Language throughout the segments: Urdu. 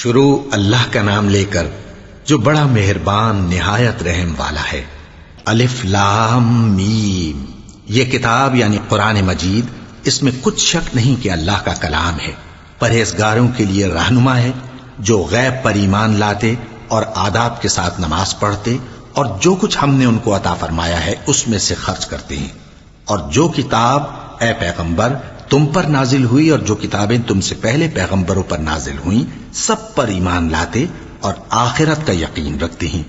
شروع اللہ کا نام لے کر جو بڑا مہربان نہایت رحم والا ہے۔ الف لام میم، یہ کتاب یعنی قرآن مجید، اس میں کچھ شک نہیں کہ اللہ کا کلام ہے، پرہیزگاروں کے لیے رہنما ہے، جو غیب پر ایمان لاتے اور آداب کے ساتھ نماز پڑھتے اور جو کچھ ہم نے ان کو عطا فرمایا ہے اس میں سے خرچ کرتے ہیں، اور جو کتاب اے پیغمبر تم پر نازل ہوئی اور جو کتابیں تم سے پہلے پیغمبروں پر نازل ہوئیں سب پر ایمان لاتے اور آخرت کا یقین رکھتے ہیں۔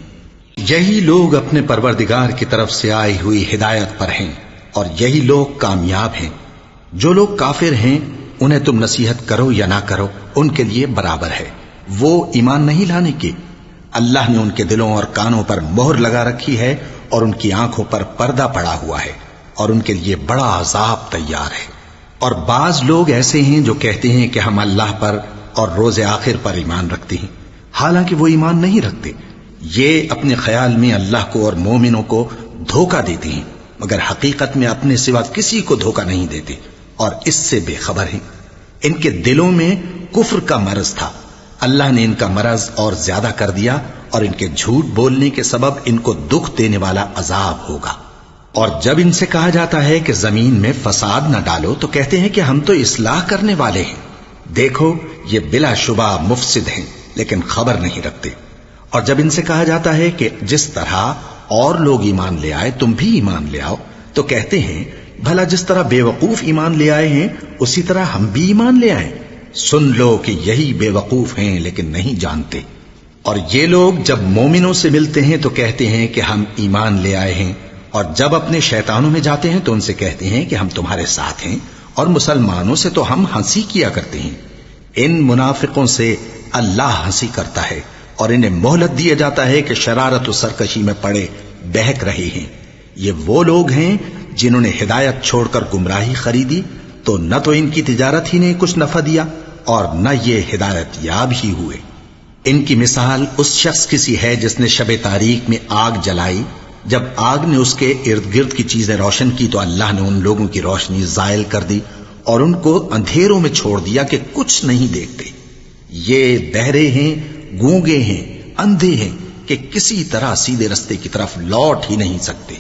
یہی لوگ اپنے پروردگار کی طرف سے آئی ہوئی ہدایت پر ہیں اور یہی لوگ کامیاب ہیں۔ جو لوگ کافر ہیں انہیں تم نصیحت کرو یا نہ کرو ان کے لیے برابر ہے، وہ ایمان نہیں لانے کے۔ اللہ نے ان کے دلوں اور کانوں پر مہر لگا رکھی ہے اور ان کی آنکھوں پر پردہ پڑا ہوا ہے اور ان کے لیے بڑا عذاب تیار ہے۔ اور بعض لوگ ایسے ہیں جو کہتے ہیں کہ ہم اللہ پر اور روز آخر پر ایمان رکھتے ہیں، حالانکہ وہ ایمان نہیں رکھتے۔ یہ اپنے خیال میں اللہ کو اور مومنوں کو دھوکہ دیتے ہیں، مگر حقیقت میں اپنے سوا کسی کو دھوکہ نہیں دیتے اور اس سے بے خبر ہیں۔ ان کے دلوں میں کفر کا مرض تھا، اللہ نے ان کا مرض اور زیادہ کر دیا اور ان کے جھوٹ بولنے کے سبب ان کو دکھ دینے والا عذاب ہوگا۔ اور جب ان سے کہا جاتا ہے کہ زمین میں فساد نہ ڈالو تو کہتے ہیں کہ ہم تو اصلاح کرنے والے ہیں، دیکھو یہ بلا شبہ مفسد ہیں لیکن خبر نہیں رکھتے۔ اور جب ان سے کہا جاتا ہے کہ جس طرح اور لوگ ایمان لے آئے تم بھی ایمان لے آؤ تو کہتے ہیں بھلا جس طرح بے وقوف ایمان لے آئے ہیں اسی طرح ہم بھی ایمان لے آئیں۔ سن لو کہ یہی بے وقوف ہیں لیکن نہیں جانتے۔ اور یہ لوگ جب مومنوں سے ملتے ہیں تو کہتے ہیں کہ ہم ایمان لے آئے ہیں، اور جب اپنے شیطانوں میں جاتے ہیں تو ان سے کہتے ہیں کہ ہم تمہارے ساتھ ہیں، اور مسلمانوں سے تو ہم ہنسی کیا کرتے ہیں۔ ان منافقوں سے اللہ ہنسی کرتا ہے اور انہیں مہلت دیا جاتا ہے کہ شرارت و سرکشی میں پڑے بہک رہے ہیں۔ یہ وہ لوگ ہیں جنہوں نے ہدایت چھوڑ کر گمراہی خریدی، تو نہ تو ان کی تجارت ہی نے کچھ نفع دیا اور نہ یہ ہدایت یاب ہی ہوئے۔ ان کی مثال اس شخص کی سی ہے جس نے شب تاریک میں آگ جلائی، جب آگ نے اس کے ارد گرد کی چیزیں روشن کی تو اللہ نے ان لوگوں کی روشنی زائل کر دی اور ان کو اندھیروں میں چھوڑ دیا کہ کچھ نہیں دیکھتے۔ یہ بہرے ہیں، گونگے ہیں، اندھے ہیں کہ کسی طرح سیدھے رستے کی طرف لوٹ ہی نہیں سکتے۔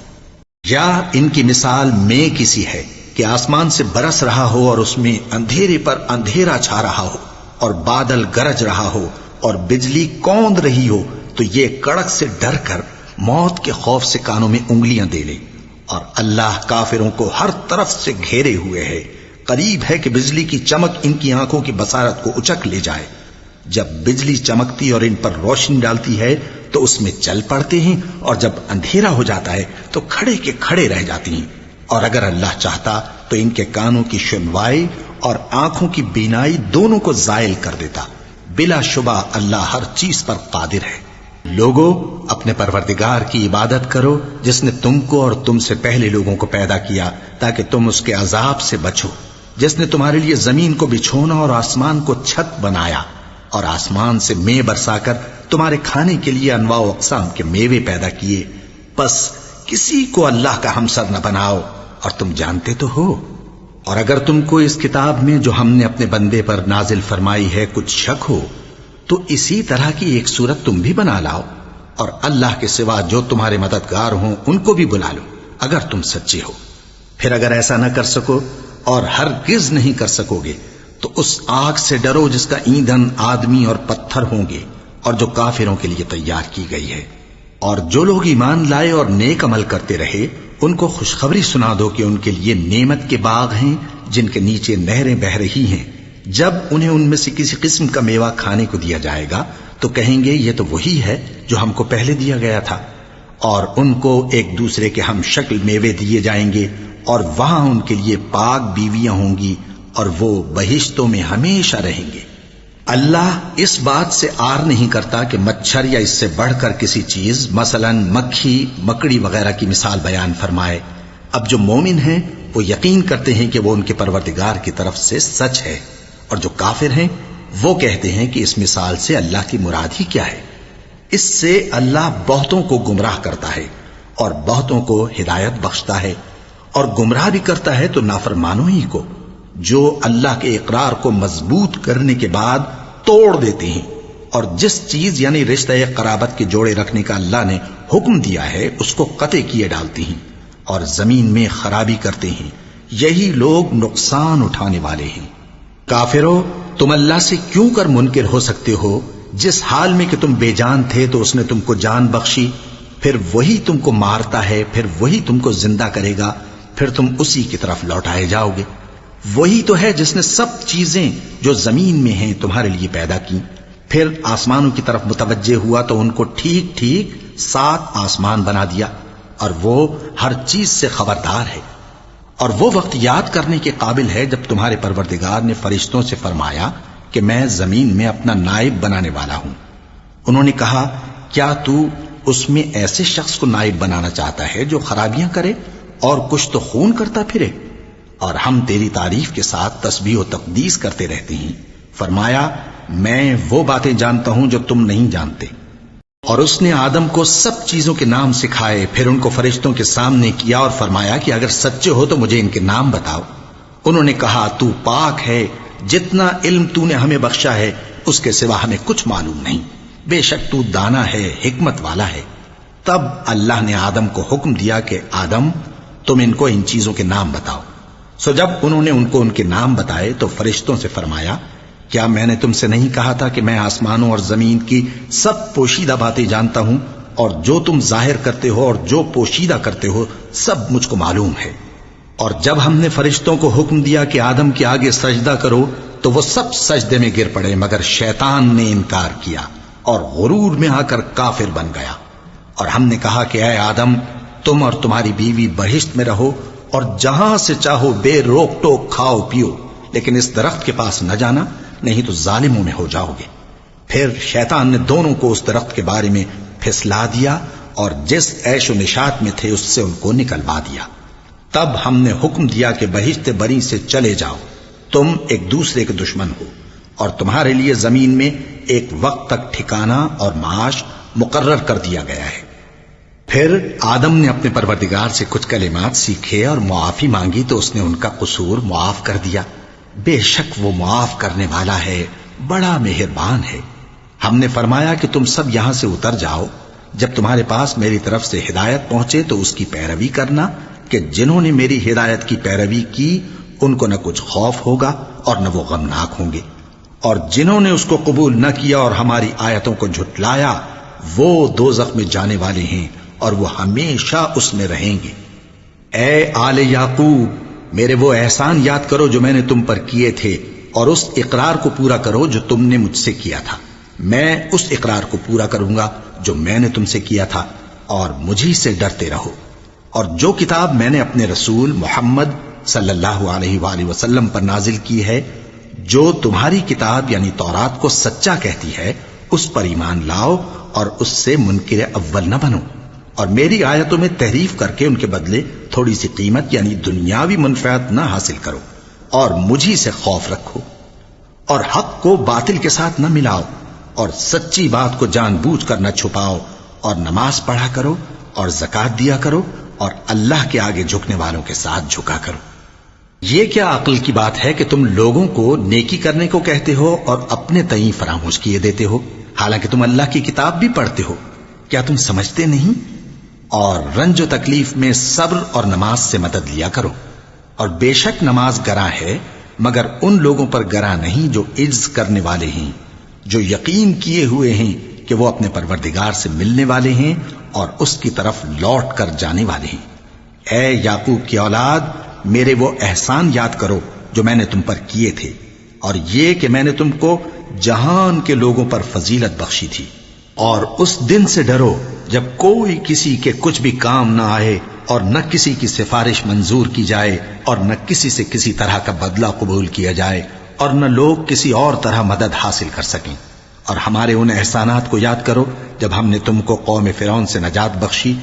یا ان کی مثال میں کسی ہے کہ آسمان سے برس رہا ہو اور اس میں اندھیرے پر اندھیرا چھا رہا ہو اور بادل گرج رہا ہو اور بجلی کوند رہی ہو تو یہ کڑک سے ڈر کر موت کے خوف سے کانوں میں انگلیاں دے لے۔ اور اللہ کافروں کو ہر طرف سے گھیرے ہوئے ہے، قریب ہے کہ بجلی کی چمک ان کی آنکھوں کی بصارت کو اچک لے جائے۔ جب بجلی چمکتی اور ان پر روشنی ڈالتی ہے تو اس میں چل پڑتے ہیں، اور جب اندھیرا ہو جاتا ہے تو کھڑے کے کھڑے رہ جاتی ہیں۔ اور اگر اللہ چاہتا تو ان کے کانوں کی سنوائی اور آنکھوں کی بینائی دونوں کو زائل کر دیتا۔ بلا شبہ اللہ ہر چیز پر قادر ہے۔ لوگوں، اپنے پروردگار کی عبادت کرو جس نے تم کو اور تم سے پہلے لوگوں کو پیدا کیا تاکہ تم اس کے عذاب سے بچو، جس نے تمہارے لیے زمین کو بچھونا اور آسمان کو چھت بنایا اور آسمان سے مے برسا کر تمہارے کھانے کے لیے انواع و اقسام کے میوے پیدا کیے۔ پس کسی کو اللہ کا ہمسر نہ بناؤ، اور تم جانتے تو ہو۔ اور اگر تم کو اس کتاب میں جو ہم نے اپنے بندے پر نازل فرمائی ہے کچھ شک ہو تو اسی طرح کی ایک صورت تم بھی بنا لاؤ، اور اللہ کے سوا جو تمہارے مددگار ہوں ان کو بھی بلا لو اگر تم سچے ہو۔ پھر اگر ایسا نہ کر سکو اور ہرگز نہیں کر سکو گے تو اس آگ سے ڈرو جس کا ایندھن آدمی اور پتھر ہوں گے اور جو کافروں کے لیے تیار کی گئی ہے۔ اور جو لوگ ایمان لائے اور نیک عمل کرتے رہے ان کو خوشخبری سنا دو کہ ان کے لیے نعمت کے باغ ہیں جن کے نیچے نہریں بہ رہی ہیں۔ جب انہیں ان میں سے کسی قسم کا میوہ کھانے کو دیا جائے گا تو کہیں گے یہ تو وہی ہے جو ہم کو پہلے دیا گیا تھا، اور ان کو ایک دوسرے کے ہم شکل میوے دیے جائیں گے، اور وہاں ان کے لیے پاک بیویاں ہوں گی اور وہ بہشتوں میں ہمیشہ رہیں گے۔ اللہ اس بات سے آر نہیں کرتا کہ مچھر یا اس سے بڑھ کر کسی چیز مثلا مکھی، مکڑی وغیرہ کی مثال بیان فرمائے۔ اب جو مومن ہیں وہ یقین کرتے ہیں کہ وہ ان کے پروردگار کی طرف سے سچ ہے، اور جو کافر ہیں وہ کہتے ہیں کہ اس مثال سے اللہ کی مراد ہی کیا ہے۔ اس سے اللہ بہتوں کو گمراہ کرتا ہے اور بہتوں کو ہدایت بخشتا ہے، اور گمراہ بھی کرتا ہے تو نافرمانوں ہی کو، جو اللہ کے اقرار کو مضبوط کرنے کے بعد توڑ دیتے ہیں اور جس چیز یعنی رشتہ قرابت کے جوڑے رکھنے کا اللہ نے حکم دیا ہے اس کو قطع کیے ڈالتی ہیں اور زمین میں خرابی کرتے ہیں، یہی لوگ نقصان اٹھانے والے ہیں۔ کافرو، تم اللہ سے کیوں کر منکر ہو سکتے ہو؟ جس حال میں کہ تم بے جان تھے تو اس نے تم کو جان بخشی، پھر وہی تم کو مارتا ہے، پھر وہی تم کو زندہ کرے گا، پھر تم اسی کی طرف لوٹائے جاؤ گے۔ وہی تو ہے جس نے سب چیزیں جو زمین میں ہیں تمہارے لیے پیدا کی، پھر آسمانوں کی طرف متوجہ ہوا تو ان کو ٹھیک ٹھیک 7 آسمان بنا دیا، اور وہ ہر چیز سے خبردار ہے۔ اور وہ وقت یاد کرنے کے قابل ہے جب تمہارے پروردگار نے فرشتوں سے فرمایا کہ میں زمین میں اپنا نائب بنانے والا ہوں۔ انہوں نے کہا، کیا تو اس میں ایسے شخص کو نائب بنانا چاہتا ہے جو خرابیاں کرے اور کچھ تو خون کرتا پھرے؟ اور ہم تیری تعریف کے ساتھ تسبیح و تقدیس کرتے رہتے ہیں۔ فرمایا، میں وہ باتیں جانتا ہوں جو تم نہیں جانتے۔ اور اس نے آدم کو سب چیزوں کے نام سکھائے، پھر ان کو فرشتوں کے سامنے کیا اور فرمایا کہ اگر سچے ہو تو مجھے ان کے نام بتاؤ۔ انہوں نے کہا، تو پاک ہے، جتنا علم تو نے ہمیں بخشا ہے اس کے سوا ہمیں کچھ معلوم نہیں، بے شک تو دانا ہے، حکمت والا ہے۔ تب اللہ نے آدم کو حکم دیا کہ آدم، تم ان کو ان چیزوں کے نام بتاؤ۔ سو جب انہوں نے ان کو ان کے نام بتائے تو فرشتوں سے فرمایا، کیا میں نے تم سے نہیں کہا تھا کہ میں آسمانوں اور زمین کی سب پوشیدہ باتیں جانتا ہوں، اور جو تم ظاہر کرتے ہو اور جو پوشیدہ کرتے ہو سب مجھ کو معلوم ہے۔ اور جب ہم نے فرشتوں کو حکم دیا کہ آدم کے آگے سجدہ کرو تو وہ سب سجدے میں گر پڑے، مگر شیطان نے انکار کیا اور غرور میں آ کر کافر بن گیا۔ اور ہم نے کہا کہ اے آدم، تم اور تمہاری بیوی بہشت میں رہو اور جہاں سے چاہو بے روک ٹوک کھاؤ پیو، لیکن اس درخت کے پاس نہ جانا، نہیں تو ظالموں میں ہو جاؤ گے۔ پھر شیطان نے دونوں کو اس درخت کے بارے میں پھسلا دیا اور جس عیش و نشاط میں تھے اس سے ان کو نکلوا دیا۔ تب ہم نے حکم دیا کہ بہشت بری سے چلے جاؤ، تم ایک دوسرے کے دشمن ہو، اور تمہارے لیے زمین میں ایک وقت تک ٹھکانہ اور معاش مقرر کر دیا گیا ہے۔ پھر آدم نے اپنے پروردگار سے کچھ کلمات سیکھے اور معافی مانگی تو اس نے ان کا قصور معاف کر دیا۔ بے شک وہ معاف کرنے والا ہے، بڑا مہربان ہے۔ ہم نے فرمایا کہ تم سب یہاں سے اتر جاؤ، جب تمہارے پاس میری طرف سے ہدایت پہنچے تو اس کی پیروی کرنا، کہ جنہوں نے میری ہدایت کی پیروی کی ان کو نہ کچھ خوف ہوگا اور نہ وہ غمناک ہوں گے، اور جنہوں نے اس کو قبول نہ کیا اور ہماری آیتوں کو جھٹلایا وہ دوزخ میں جانے والے ہیں اور وہ ہمیشہ اس میں رہیں گے۔ اے آل یعقوب، میرے وہ احسان یاد کرو جو میں نے تم پر کیے تھے، اور اس اقرار کو پورا کرو جو تم نے مجھ سے کیا تھا۔ میں اس اقرار کو پورا کروں گا جو میں نے تم سے کیا تھا، اور مجھی سے ڈرتے رہو۔ اور جو کتاب میں نے اپنے رسول محمد صلی اللہ علیہ وآلہ وسلم پر نازل کی ہے، جو تمہاری کتاب یعنی تورات کو سچا کہتی ہے، اس پر ایمان لاؤ اور اس سے منکر اول نہ بنو، اور میری آیتوں میں تحریف کر کے ان کے بدلے تھوڑی سی قیمت یعنی دنیاوی منفعت نہ حاصل کرو، اور مجھی سے خوف رکھو، اور حق کو باطل کے ساتھ نہ ملاؤ، اور سچی بات کو جان بوجھ کر نہ چھپاؤ، اور نماز پڑھا کرو اور زکوٰۃ دیا کرو، اور اللہ کے آگے جھکنے والوں کے ساتھ جھکا کرو۔ یہ کیا عقل کی بات ہے کہ تم لوگوں کو نیکی کرنے کو کہتے ہو اور اپنے تئیں فراموش کیے دیتے ہو، حالانکہ تم اللہ کی کتاب بھی پڑھتے ہو؟ کیا تم سمجھتے نہیں؟ اور رنج و تکلیف میں صبر اور نماز سے مدد لیا کرو، اور بے شک نماز گراں ہے، مگر ان لوگوں پر گراں نہیں جو عجز کرنے والے ہیں، جو یقین کیے ہوئے ہیں کہ وہ اپنے پروردگار سے ملنے والے ہیں اور اس کی طرف لوٹ کر جانے والے ہیں۔ اے یعقوب کی اولاد، میرے وہ احسان یاد کرو جو میں نے تم پر کیے تھے، اور یہ کہ میں نے تم کو جہان کے لوگوں پر فضیلت بخشی تھی۔ اور اس دن سے ڈرو جب کوئی کسی کے کچھ بھی کام نہ آئے، اور نہ کسی کی سفارش منظور کی جائے، اور نہ کسی سے کسی طرح کا بدلہ قبول کیا جائے، اور نہ لوگ کسی اور طرح مدد حاصل کر سکیں۔ اور ہمارے ان احسانات کو یاد کرو جب ہم نے تم کو قوم فرعون سے نجات بخشی۔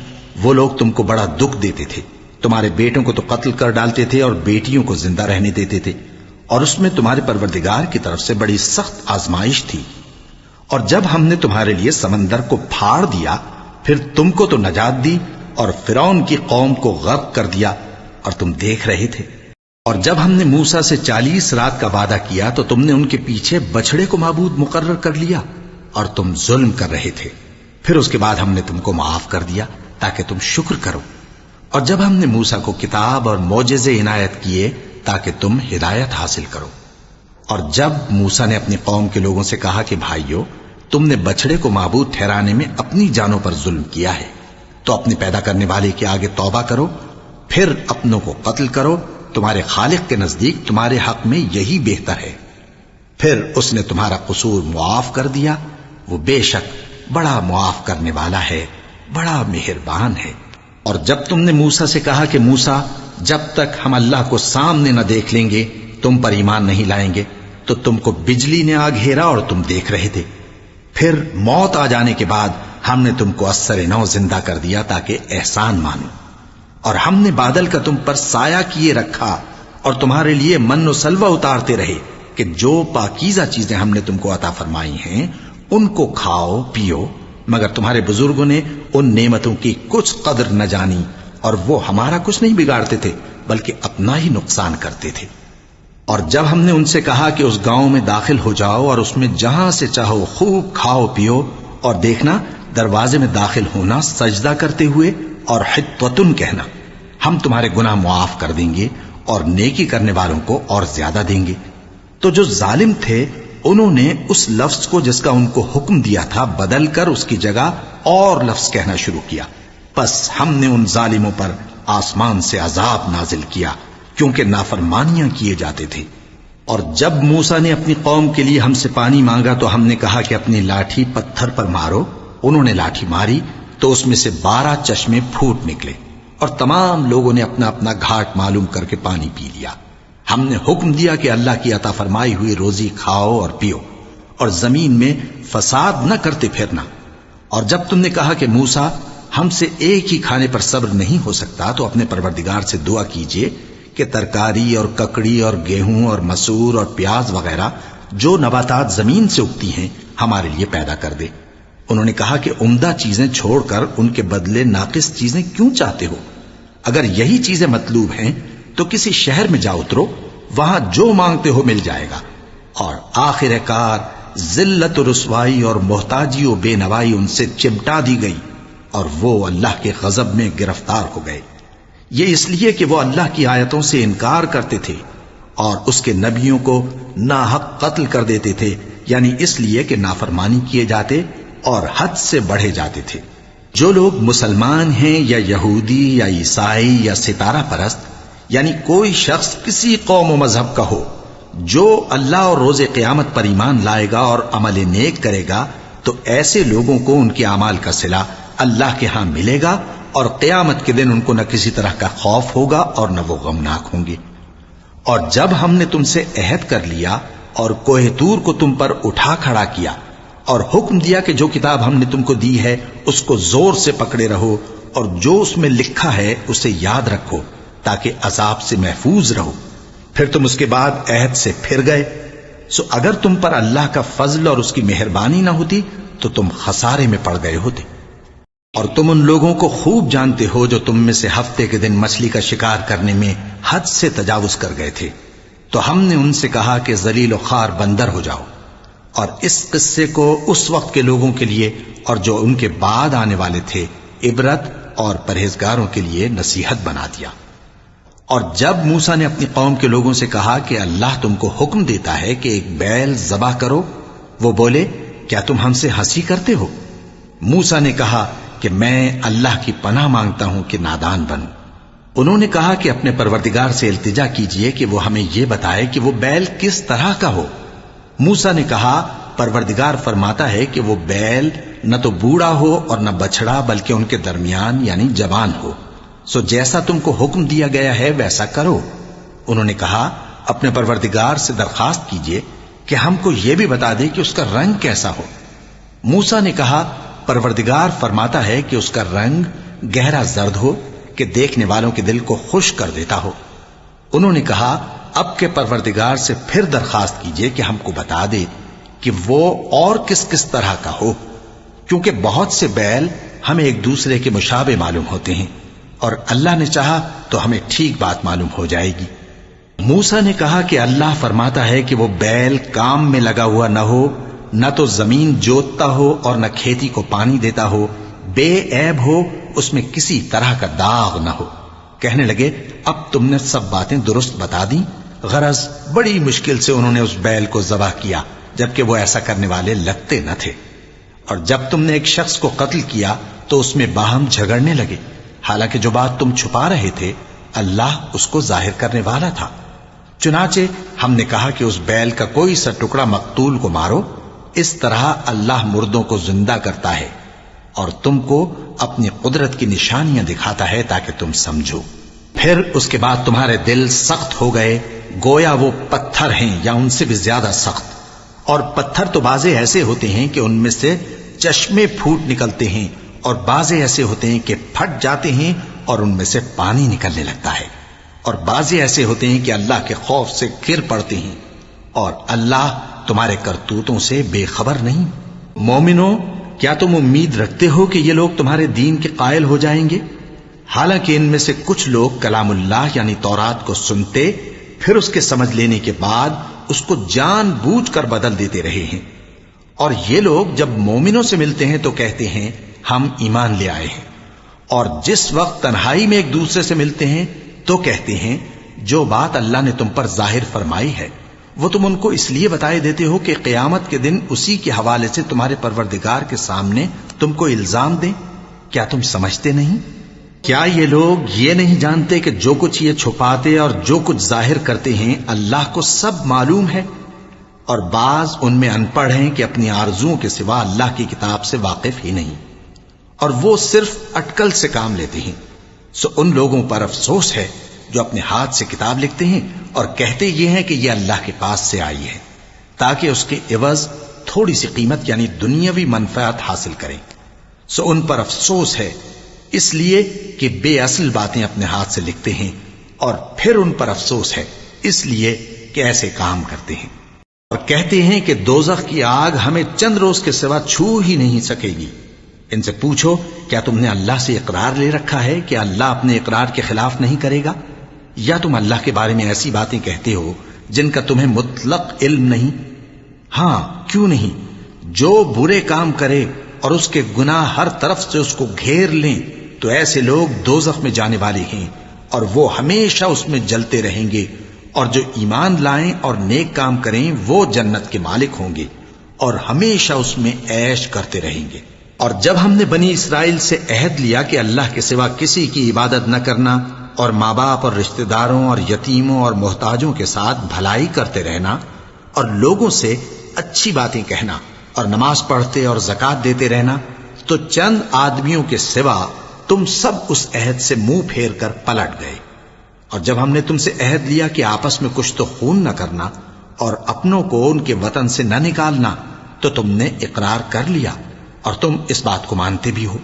وہ لوگ تم کو بڑا دکھ دیتے تھے، تمہارے بیٹوں کو تو قتل کر ڈالتے تھے اور بیٹیوں کو زندہ رہنے دیتے تھے، اور اس میں تمہارے پروردگار کی طرف سے بڑی سخت آزمائش تھی۔ اور جب ہم نے تمہارے لیے سمندر کو پھاڑ دیا، پھر تم کو تو نجات دی اور فرعون کی قوم کو غرق کر دیا، اور تم دیکھ رہے تھے۔ اور جب ہم نے موسیٰ سے 40 رات کا وعدہ کیا تو تم نے ان کے پیچھے بچھڑے کو معبود مقرر کر لیا۔ اور تم ظلم کر رہے تھے، پھر اس کے بعد ہم نے تم کو معاف کر دیا تاکہ تم شکر کرو۔ اور جب ہم نے موسیٰ کو کتاب اور معجزے عنایت کیے تاکہ تم ہدایت حاصل کرو۔ اور جب موسیٰ نے اپنی قوم کے لوگوں سے کہا کہ بھائیو، تم نے بچڑے کو معبود ٹھہرانے میں اپنی جانوں پر ظلم کیا ہے، تو اپنے پیدا کرنے والے کے آگے توبہ کرو، پھر اپنوں کو قتل کرو، تمہارے خالق کے نزدیک تمہارے حق میں یہی بہتر ہے۔ پھر اس نے تمہارا قصور معاف کر دیا، وہ بے شک بڑا معاف کرنے والا ہے، بڑا مہربان ہے۔ اور جب تم نے موسیٰ سے کہا کہ موسیٰ، جب تک ہم اللہ کو سامنے نہ دیکھ لیں گے تم پر ایمان نہیں لائیں گے، تو تم کو بجلی نے آ گھیرا اور تم دیکھ رہے تھے، پھر موت آ جانے کے بعد ہم نے تم کو اثر نو زندہ کر دیا تاکہ احسان مانو۔ اور ہم نے بادل کا تم پر سایہ کیے رکھا اور تمہارے لیے من و سلوہ اتارتے رہے کہ جو پاکیزہ چیزیں ہم نے تم کو عطا فرمائی ہیں ان کو کھاؤ پیو، مگر تمہارے بزرگوں نے ان نعمتوں کی کچھ قدر نہ جانی، اور وہ ہمارا کچھ نہیں بگاڑتے تھے بلکہ اپنا ہی نقصان کرتے تھے۔ اور جب ہم نے ان سے کہا کہ اس گاؤں میں داخل ہو جاؤ اور اس میں جہاں سے چاہو خوب کھاؤ پیو، اور دیکھنا دروازے میں داخل ہونا سجدہ کرتے ہوئے اور حطوتن کہنا، ہم تمہارے گناہ معاف کر دیں گے اور نیکی کرنے والوں کو اور زیادہ دیں گے، تو جو ظالم تھے انہوں نے اس لفظ کو جس کا ان کو حکم دیا تھا بدل کر اس کی جگہ اور لفظ کہنا شروع کیا، پس ہم نے ان ظالموں پر آسمان سے عذاب نازل کیا کیونکہ نافرمانیاں کیے جاتے تھے۔ اور جب موسیٰ نے اپنی قوم کے لیے ہم سے پانی مانگا تو ہم نے کہا کہ اپنی لاٹھی پتھر پر مارو، انہوں نے لاٹھی ماری تو اس میں سے 12 چشمے پھوٹ نکلے، اور تمام لوگوں نے اپنا اپنا گھاٹ معلوم کر کے پانی پی لیا۔ ہم نے حکم دیا کہ اللہ کی عطا فرمائی ہوئی روزی کھاؤ اور پیو، اور زمین میں فساد نہ کرتے پھرنا۔ اور جب تم نے کہا کہ موسیٰ، ہم سے ایک ہی کھانے پر صبر نہیں ہو سکتا، تو اپنے پروردگار سے دعا کیجئے کہ ترکاری اور ککڑی اور گیہوں اور مسور اور پیاز وغیرہ جو نباتات زمین سے اگتی ہیں ہمارے لیے پیدا کر دے۔ انہوں نے کہا کہ عمدہ چیزیں چھوڑ کر ان کے بدلے ناقص چیزیں کیوں چاہتے ہو؟ اگر یہی چیزیں مطلوب ہیں تو کسی شہر میں جا اترو، وہاں جو مانگتے ہو مل جائے گا۔ اور آخر کار ذلت و رسوائی اور محتاجی و بے نوائی ان سے چمٹا دی گئی، اور وہ اللہ کے غضب میں گرفتار ہو گئے۔ یہ اس لیے کہ وہ اللہ کی آیتوں سے انکار کرتے تھے اور اس کے نبیوں کو ناحق قتل کر دیتے تھے، یعنی اس لیے کہ نافرمانی کیے جاتے اور حد سے بڑھے جاتے تھے۔ جو لوگ مسلمان ہیں یا یہودی یا عیسائی یا ستارہ پرست، یعنی کوئی شخص کسی قوم و مذہب کا ہو، جو اللہ اور روز قیامت پر ایمان لائے گا اور عمل نیک کرے گا، تو ایسے لوگوں کو ان کے اعمال کا صلہ اللہ کے ہاں ملے گا، اور قیامت کے دن ان کو نہ کسی طرح کا خوف ہوگا اور نہ وہ غمناک ہوں گے۔ اور جب ہم نے تم سے عہد کر لیا اور کوہ طور کو تم پر اٹھا کھڑا کیا اور حکم دیا کہ جو کتاب ہم نے تم کو دی ہے اس کو زور سے پکڑے رہو، اور جو اس میں لکھا ہے اسے یاد رکھو تاکہ عذاب سے محفوظ رہو، پھر تم اس کے بعد عہد سے پھر گئے، سو اگر تم پر اللہ کا فضل اور اس کی مہربانی نہ ہوتی تو تم خسارے میں پڑ گئے ہوتے۔ اور تم ان لوگوں کو خوب جانتے ہو جو تم میں سے ہفتے کے دن مچھلی کا شکار کرنے میں حد سے تجاوز کر گئے تھے، تو ہم نے ان سے کہا کہ ذلیل و خوار بندر ہو جاؤ، اور اس قصے کو اس وقت کے لوگوں کے لیے اور جو ان کے بعد آنے والے تھے عبرت اور پرہیزگاروں کے لیے نصیحت بنا دیا۔ اور جب موسیٰ نے اپنی قوم کے لوگوں سے کہا کہ اللہ تم کو حکم دیتا ہے کہ ایک بیل ذبح کرو، وہ بولے کیا تم ہم سے ہنسی کرتے ہو؟ موسیٰ نے کہا کہ میں اللہ کی پناہ مانگتا ہوں کہ نادان بنوں۔ انہوں نے کہا کہ اپنے پروردگار سے التجا کیجئے کہ وہ ہمیں یہ بتائے کہ وہ بیل کس طرح کا ہو۔ موسیٰ نے کہا پروردگار فرماتا ہے کہ وہ بیل نہ تو بوڑھا ہو اور نہ بچڑا بلکہ ان کے درمیان یعنی جوان ہو، سو جیسا تم کو حکم دیا گیا ہے ویسا کرو۔ انہوں نے کہا اپنے پروردگار سے درخواست کیجئے کہ ہم کو یہ بھی بتا دے کہ اس کا رنگ کیسا ہو۔ موسیٰ نے کہا پروردگار فرماتا ہے کہ اس کا رنگ گہرا زرد ہو کہ دیکھنے والوں کے دل کو خوش کر دیتا ہو۔ انہوں نے کہا اب کے پروردگار سے پھر درخواست کیجئے کہ ہم کو بتا دے کہ وہ اور کس کس طرح کا ہو، کیونکہ بہت سے بیل ہمیں ایک دوسرے کے مشابہ معلوم ہوتے ہیں، اور اللہ نے چاہا تو ہمیں ٹھیک بات معلوم ہو جائے گی۔ موسیٰ نے کہا کہ اللہ فرماتا ہے کہ وہ بیل کام میں لگا ہوا نہ ہو نہ تو زمین جوتتا ہو اور نہ کھیتی کو پانی دیتا ہو، بے عیب ہو، اس میں کسی طرح کا داغ نہ ہو۔ کہنے لگے اب تم نے سب باتیں درست بتا دیں۔ غرض بڑی مشکل سے انہوں نے اس بیل کو ذبح کیا، جبکہ وہ ایسا کرنے والے لگتے نہ تھے۔ اور جب تم نے ایک شخص کو قتل کیا تو اس میں باہم جھگڑنے لگے، حالانکہ جو بات تم چھپا رہے تھے اللہ اس کو ظاہر کرنے والا تھا۔ چنانچہ ہم نے کہا کہ اس بیل کا کوئی سا ٹکڑا مقتول کو مارو، اس طرح اللہ مردوں کو زندہ کرتا ہے اور تم کو اپنی قدرت کی نشانیاں دکھاتا ہے تاکہ تم سمجھو۔ پھر اس کے بعد تمہارے دل سخت ہو گئے، گویا وہ پتھر ہیں یا ان سے بھی زیادہ سخت۔ اور پتھر تو بعضے ایسے ہوتے ہیں کہ ان میں سے چشمے پھوٹ نکلتے ہیں، اور بعضے ایسے ہوتے ہیں کہ پھٹ جاتے ہیں اور ان میں سے پانی نکلنے لگتا ہے، اور بعضے ایسے ہوتے ہیں کہ اللہ کے خوف سے گر پڑتے ہیں، اور اللہ تمہارے کرتوتوں سے بے خبر نہیں۔ مومنو، کیا تم امید رکھتے ہو کہ یہ لوگ تمہارے دین کے قائل ہو جائیں گے؟ حالانکہ ان میں سے کچھ لوگ کلام اللہ یعنی تورات کو سنتے، پھر اس کے سمجھ لینے کے بعد اس کو جان بوجھ کر بدل دیتے رہے ہیں۔ اور یہ لوگ جب مومنوں سے ملتے ہیں تو کہتے ہیں ہم ایمان لے آئے ہیں، اور جس وقت تنہائی میں ایک دوسرے سے ملتے ہیں تو کہتے ہیں جو بات اللہ نے تم پر ظاہر فرمائی ہے وہ تم ان کو اس لیے بتائے دیتے ہو کہ قیامت کے دن اسی کے حوالے سے تمہارے پروردگار کے سامنے تم کو الزام دیں۔ کیا تم سمجھتے نہیں؟ کیا یہ لوگ یہ نہیں جانتے کہ جو کچھ یہ چھپاتے اور جو کچھ ظاہر کرتے ہیں اللہ کو سب معلوم ہے؟ اور بعض ان میں ان پڑھ ہیں کہ اپنی آرزوؤں کے سوا اللہ کی کتاب سے واقف ہی نہیں، اور وہ صرف اٹکل سے کام لیتے ہیں۔ سو ان لوگوں پر افسوس ہے جو اپنے ہاتھ سے کتاب لکھتے ہیں اور کہتے یہ ہیں کہ یہ اللہ کے پاس سے آئی ہے، تاکہ اس کے عوض تھوڑی سی قیمت یعنی دنیاوی منفعت حاصل کریں۔ سو ان پر افسوس ہے اس لیے کہ بے اصل باتیں اپنے ہاتھ سے لکھتے ہیں، اور پھر ان پر افسوس ہے اس لیے کہ ایسے کام کرتے ہیں، اور کہتے ہیں کہ دوزخ کی آگ ہمیں چند روز کے سوا چھو ہی نہیں سکے گی۔ ان سے پوچھو کیا تم نے اللہ سے اقرار لے رکھا ہے کہ اللہ اپنے اقرار کے خلاف نہیں کرے گا؟ یا تم اللہ کے بارے میں ایسی باتیں کہتے ہو جن کا تمہیں مطلق علم نہیں؟ ہاں کیوں نہیں، جو برے کام کرے اور اس کے گناہ ہر طرف سے اس کو گھیر لیں تو ایسے لوگ دوزخ میں جانے والے ہیں، اور وہ ہمیشہ اس میں جلتے رہیں گے، اور جو ایمان لائیں اور نیک کام کریں وہ جنت کے مالک ہوں گے اور ہمیشہ اس میں عیش کرتے رہیں گے۔ اور جب ہم نے بنی اسرائیل سے عہد لیا کہ اللہ کے سوا کسی کی عبادت نہ کرنا، اور ماں باپ اور رشتہ داروں اور یتیموں اور محتاجوں کے ساتھ بھلائی کرتے رہنا، اور لوگوں سے اچھی باتیں کہنا، اور نماز پڑھتے اور زکوٰۃ دیتے رہنا، تو چند آدمیوں کے سوا تم سب اس عہد سے منہ پھیر کر پلٹ گئے۔ اور جب ہم نے تم سے عہد لیا کہ آپس میں کچھ تو خون نہ کرنا اور اپنوں کو ان کے وطن سے نہ نکالنا، تو تم نے اقرار کر لیا اور تم اس بات کو مانتے بھی ہو۔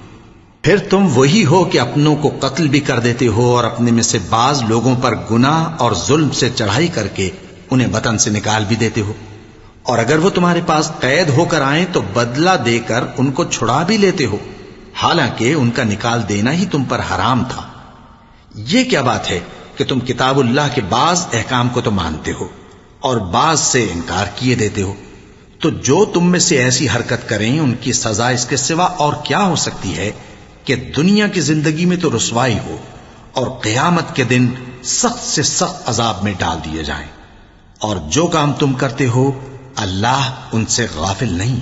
پھر تم وہی ہو کہ اپنوں کو قتل بھی کر دیتے ہو، اور اپنے میں سے بعض لوگوں پر گناہ اور ظلم سے چڑھائی کر کے انہیں وطن سے نکال بھی دیتے ہو، اور اگر وہ تمہارے پاس قید ہو کر آئیں تو بدلہ دے کر ان کو چھڑا بھی لیتے ہو، حالانکہ ان کا نکال دینا ہی تم پر حرام تھا۔ یہ کیا بات ہے کہ تم کتاب اللہ کے بعض احکام کو تو مانتے ہو اور بعض سے انکار کیے دیتے ہو؟ تو جو تم میں سے ایسی حرکت کریں ان کی سزا اس کے سوا اور کیا ہو سکتی ہے کہ دنیا کی زندگی میں تو رسوائی ہو اور قیامت کے دن سخت سے سخت عذاب میں ڈال دیے جائیں۔ اور جو کام تم کرتے ہو اللہ ان سے غافل نہیں۔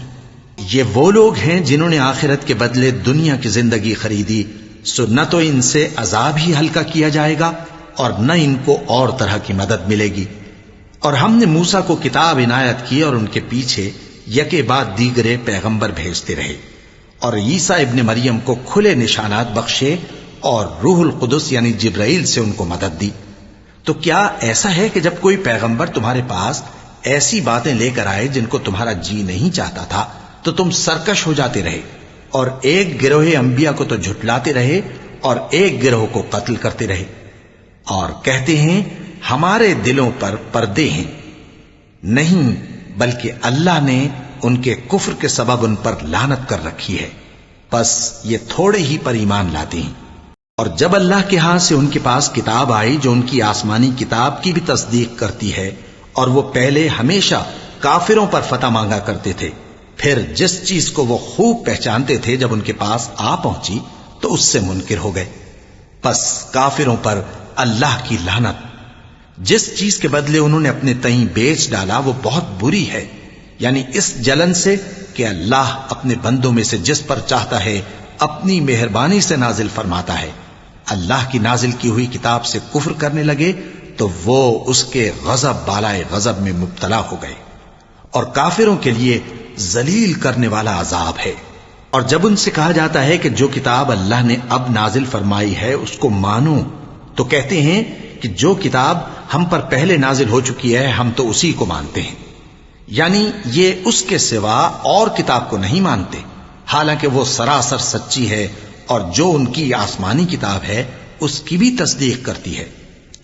یہ وہ لوگ ہیں جنہوں نے آخرت کے بدلے دنیا کی زندگی خریدی، سو نہ تو ان سے عذاب ہی ہلکا کیا جائے گا اور نہ ان کو اور طرح کی مدد ملے گی۔ اور ہم نے موسیٰ کو کتاب عنایت کی اور ان کے پیچھے یکے بعد دیگرے پیغمبر بھیجتے رہے، اور عیسیٰ ابن مریم کو کھلے نشانات بخشے اور روح القدس یعنی جبرائیل سے ان کو مدد دی۔ تو کیا ایسا ہے کہ جب کوئی پیغمبر تمہارے پاس ایسی باتیں لے کر آئے جن کو تمہارا جی نہیں چاہتا تھا تو تم سرکش ہو جاتے رہے، اور ایک گروہ انبیاء کو تو جھٹلاتے رہے اور ایک گروہ کو قتل کرتے رہے، اور کہتے ہیں ہمارے دلوں پر پردے ہیں؟ نہیں، بلکہ اللہ نے ان کے کفر کے سبب ان پر لعنت کر رکھی ہے، بس یہ تھوڑے ہی پر ایمان لاتے ہیں۔ اور جب اللہ کے ہاں سے ان کے پاس کتاب آئی جو ان کی آسمانی کتاب کی بھی تصدیق کرتی ہے، اور وہ پہلے ہمیشہ کافروں پر فتح مانگا کرتے تھے، پھر جس چیز کو وہ خوب پہچانتے تھے جب ان کے پاس آ پہنچی تو اس سے منکر ہو گئے. پس کافروں پر اللہ کی لعنت. جس چیز کے بدلے انہوں نے اپنے تئیں بیچ ڈالا وہ بہت بری ہے، یعنی اس جلن سے کہ اللہ اپنے بندوں میں سے جس پر چاہتا ہے اپنی مہربانی سے نازل فرماتا ہے. اللہ کی نازل کی ہوئی کتاب سے کفر کرنے لگے تو وہ اس کے غضب بالائے غضب میں مبتلا ہو گئے، اور کافروں کے لیے ذلیل کرنے والا عذاب ہے. اور جب ان سے کہا جاتا ہے کہ جو کتاب اللہ نے اب نازل فرمائی ہے اس کو مانو، تو کہتے ہیں کہ جو کتاب ہم پر پہلے نازل ہو چکی ہے ہم تو اسی کو مانتے ہیں. یعنی یہ اس کے سوا اور کتاب کو نہیں مانتے، حالانکہ وہ سراسر سچی ہے، اور جو ان کی آسمانی کتاب ہے اس کی بھی تصدیق کرتی ہے.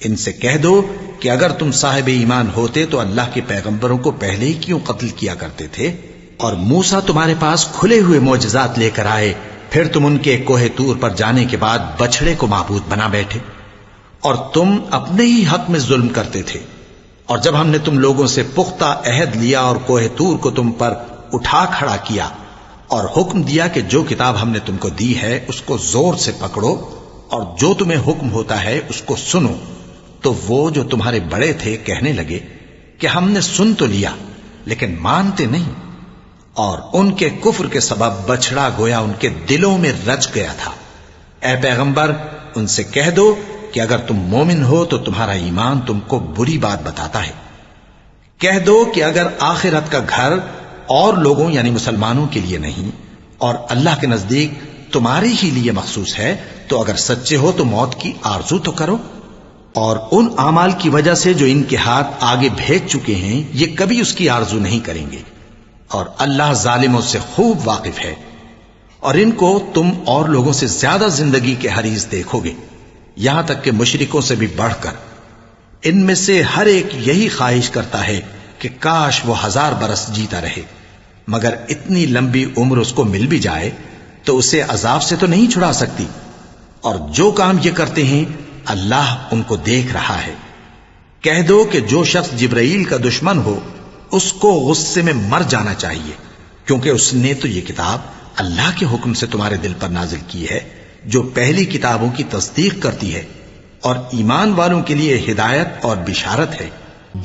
ان سے کہہ دو کہ اگر تم صاحب ایمان ہوتے تو اللہ کے پیغمبروں کو پہلے ہی کیوں قتل کیا کرتے تھے؟ اور موسیٰ تمہارے پاس کھلے ہوئے معجزات لے کر آئے، پھر تم ان کے کوہ طور پر جانے کے بعد بچڑے کو معبود بنا بیٹھے، اور تم اپنے ہی حق میں ظلم کرتے تھے. اور جب ہم نے تم لوگوں سے پختہ عہد لیا اور کوہ طور کو تم پر اٹھا کھڑا کیا اور حکم دیا کہ جو کتاب ہم نے تم کو دی ہے اس کو زور سے پکڑو اور جو تمہیں حکم ہوتا ہے اس کو سنو، تو وہ جو تمہارے بڑے تھے کہنے لگے کہ ہم نے سن تو لیا لیکن مانتے نہیں، اور ان کے کفر کے سبب بچڑا گویا ان کے دلوں میں رچ گیا تھا. اے پیغمبر ان سے کہہ دو کہ اگر تم مومن ہو تو تمہارا ایمان تم کو بری بات بتاتا ہے. کہہ دو کہ اگر آخرت کا گھر اور لوگوں یعنی مسلمانوں کے لیے نہیں اور اللہ کے نزدیک تمہارے ہی لیے مخصوص ہے تو اگر سچے ہو تو موت کی آرزو تو کرو، اور ان اعمال کی وجہ سے جو ان کے ہاتھ آگے بھیج چکے ہیں یہ کبھی اس کی آرزو نہیں کریں گے، اور اللہ ظالموں سے خوب واقف ہے. اور ان کو تم اور لوگوں سے زیادہ زندگی کے حریص دیکھو گے، یہاں تک کہ مشرکوں سے بھی بڑھ کر. ان میں سے ہر ایک یہی خواہش کرتا ہے کہ کاش وہ 1000 برس جیتا رہے، مگر اتنی لمبی عمر اس کو مل بھی جائے تو اسے عذاب سے تو نہیں چھڑا سکتی. اور جو کام یہ کرتے ہیں اللہ ان کو دیکھ رہا ہے. کہہ دو کہ جو شخص جبرائیل کا دشمن ہو اس کو غصے میں مر جانا چاہیے، کیونکہ اس نے تو یہ کتاب اللہ کے حکم سے تمہارے دل پر نازل کی ہے جو پہلی کتابوں کی تصدیق کرتی ہے اور ایمان والوں کے لیے ہدایت اور بشارت ہے.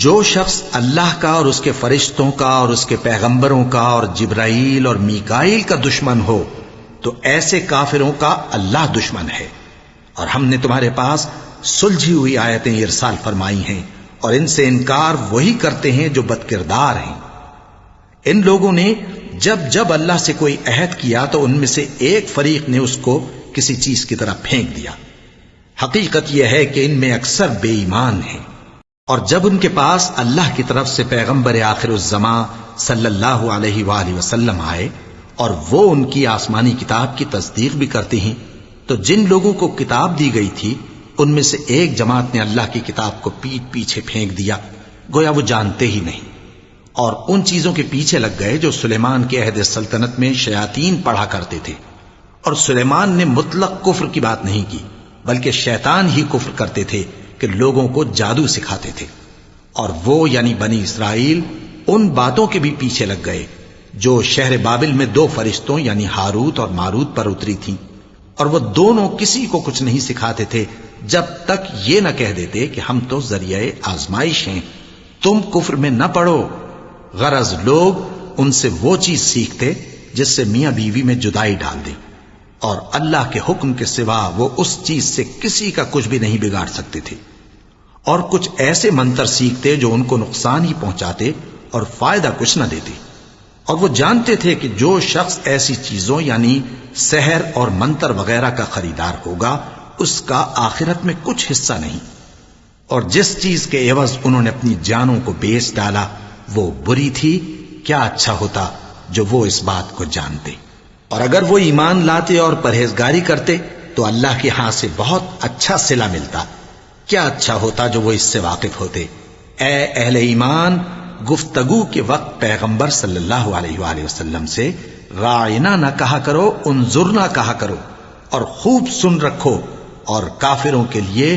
جو شخص اللہ کا اور اس کے فرشتوں کا اور اس کے پیغمبروں کا اور جبرائیل اور میکائیل کا دشمن ہو تو ایسے کافروں کا اللہ دشمن ہے. اور ہم نے تمہارے پاس سلجھی ہوئی آیتیں ارسال فرمائی ہیں اور ان سے انکار وہی کرتے ہیں جو بدکردار ہیں. ان لوگوں نے جب جب اللہ سے کوئی عہد کیا تو ان میں سے ایک فریق نے اس کو کسی چیز کی طرح پھینک دیا. حقیقت یہ ہے کہ ان میں اکثر بے ایمان ہیں. اور جب ان کے پاس اللہ کی طرف سے پیغمبر آخر الزماں صلی اللہ علیہ وآلہ وسلم آئے اور وہ ان کی آسمانی کتاب کی تصدیق بھی کرتے ہیں تو جن لوگوں کو کتاب دی گئی تھی ان میں سے ایک جماعت نے اللہ کی کتاب کو پیٹ پیچھے پھینک دیا گویا وہ جانتے ہی نہیں، اور ان چیزوں کے پیچھے لگ گئے جو سلیمان کے عہد سلطنت میں شیاطین پڑھا کرتے تھے. اور سلیمان نے مطلق کفر کی بات نہیں کی بلکہ شیطان ہی کفر کرتے تھے کہ لوگوں کو جادو سکھاتے تھے. اور وہ یعنی بنی اسرائیل ان باتوں کے بھی پیچھے لگ گئے جو شہر بابل میں 2 فرشتوں یعنی ہاروت اور ماروت پر اتری تھیں، اور وہ دونوں کسی کو کچھ نہیں سکھاتے تھے جب تک یہ نہ کہہ دیتے کہ ہم تو ذریعہ آزمائش ہیں، تم کفر میں نہ پڑو. غرض لوگ ان سے وہ چیز سیکھتے جس سے میاں بیوی میں جدائی ڈال دے، اور اللہ کے حکم کے سوا وہ اس چیز سے کسی کا کچھ بھی نہیں بگاڑ سکتے تھے. اور کچھ ایسے منتر سیکھتے جو ان کو نقصان ہی پہنچاتے اور فائدہ کچھ نہ دیتے. اور وہ جانتے تھے کہ جو شخص ایسی چیزوں یعنی سحر اور منتر وغیرہ کا خریدار ہوگا اس کا آخرت میں کچھ حصہ نہیں. اور جس چیز کے عوض انہوں نے اپنی جانوں کو بیچ ڈالا وہ بری تھی، کیا اچھا ہوتا جو وہ اس بات کو جانتے. اور اگر وہ ایمان لاتے اور پرہیزگاری کرتے تو اللہ کے ہاں سے بہت اچھا صلہ ملتا. کیا اچھا ہوتا جو وہ اس سے واقف ہوتے. اے اہل ایمان، گفتگو کے وقت پیغمبر صلی اللہ علیہ وآلہ وسلم سے راعنا نہ کہا کرو، انظرنا کہا کرو، اور خوب سن رکھو، اور کافروں کے لیے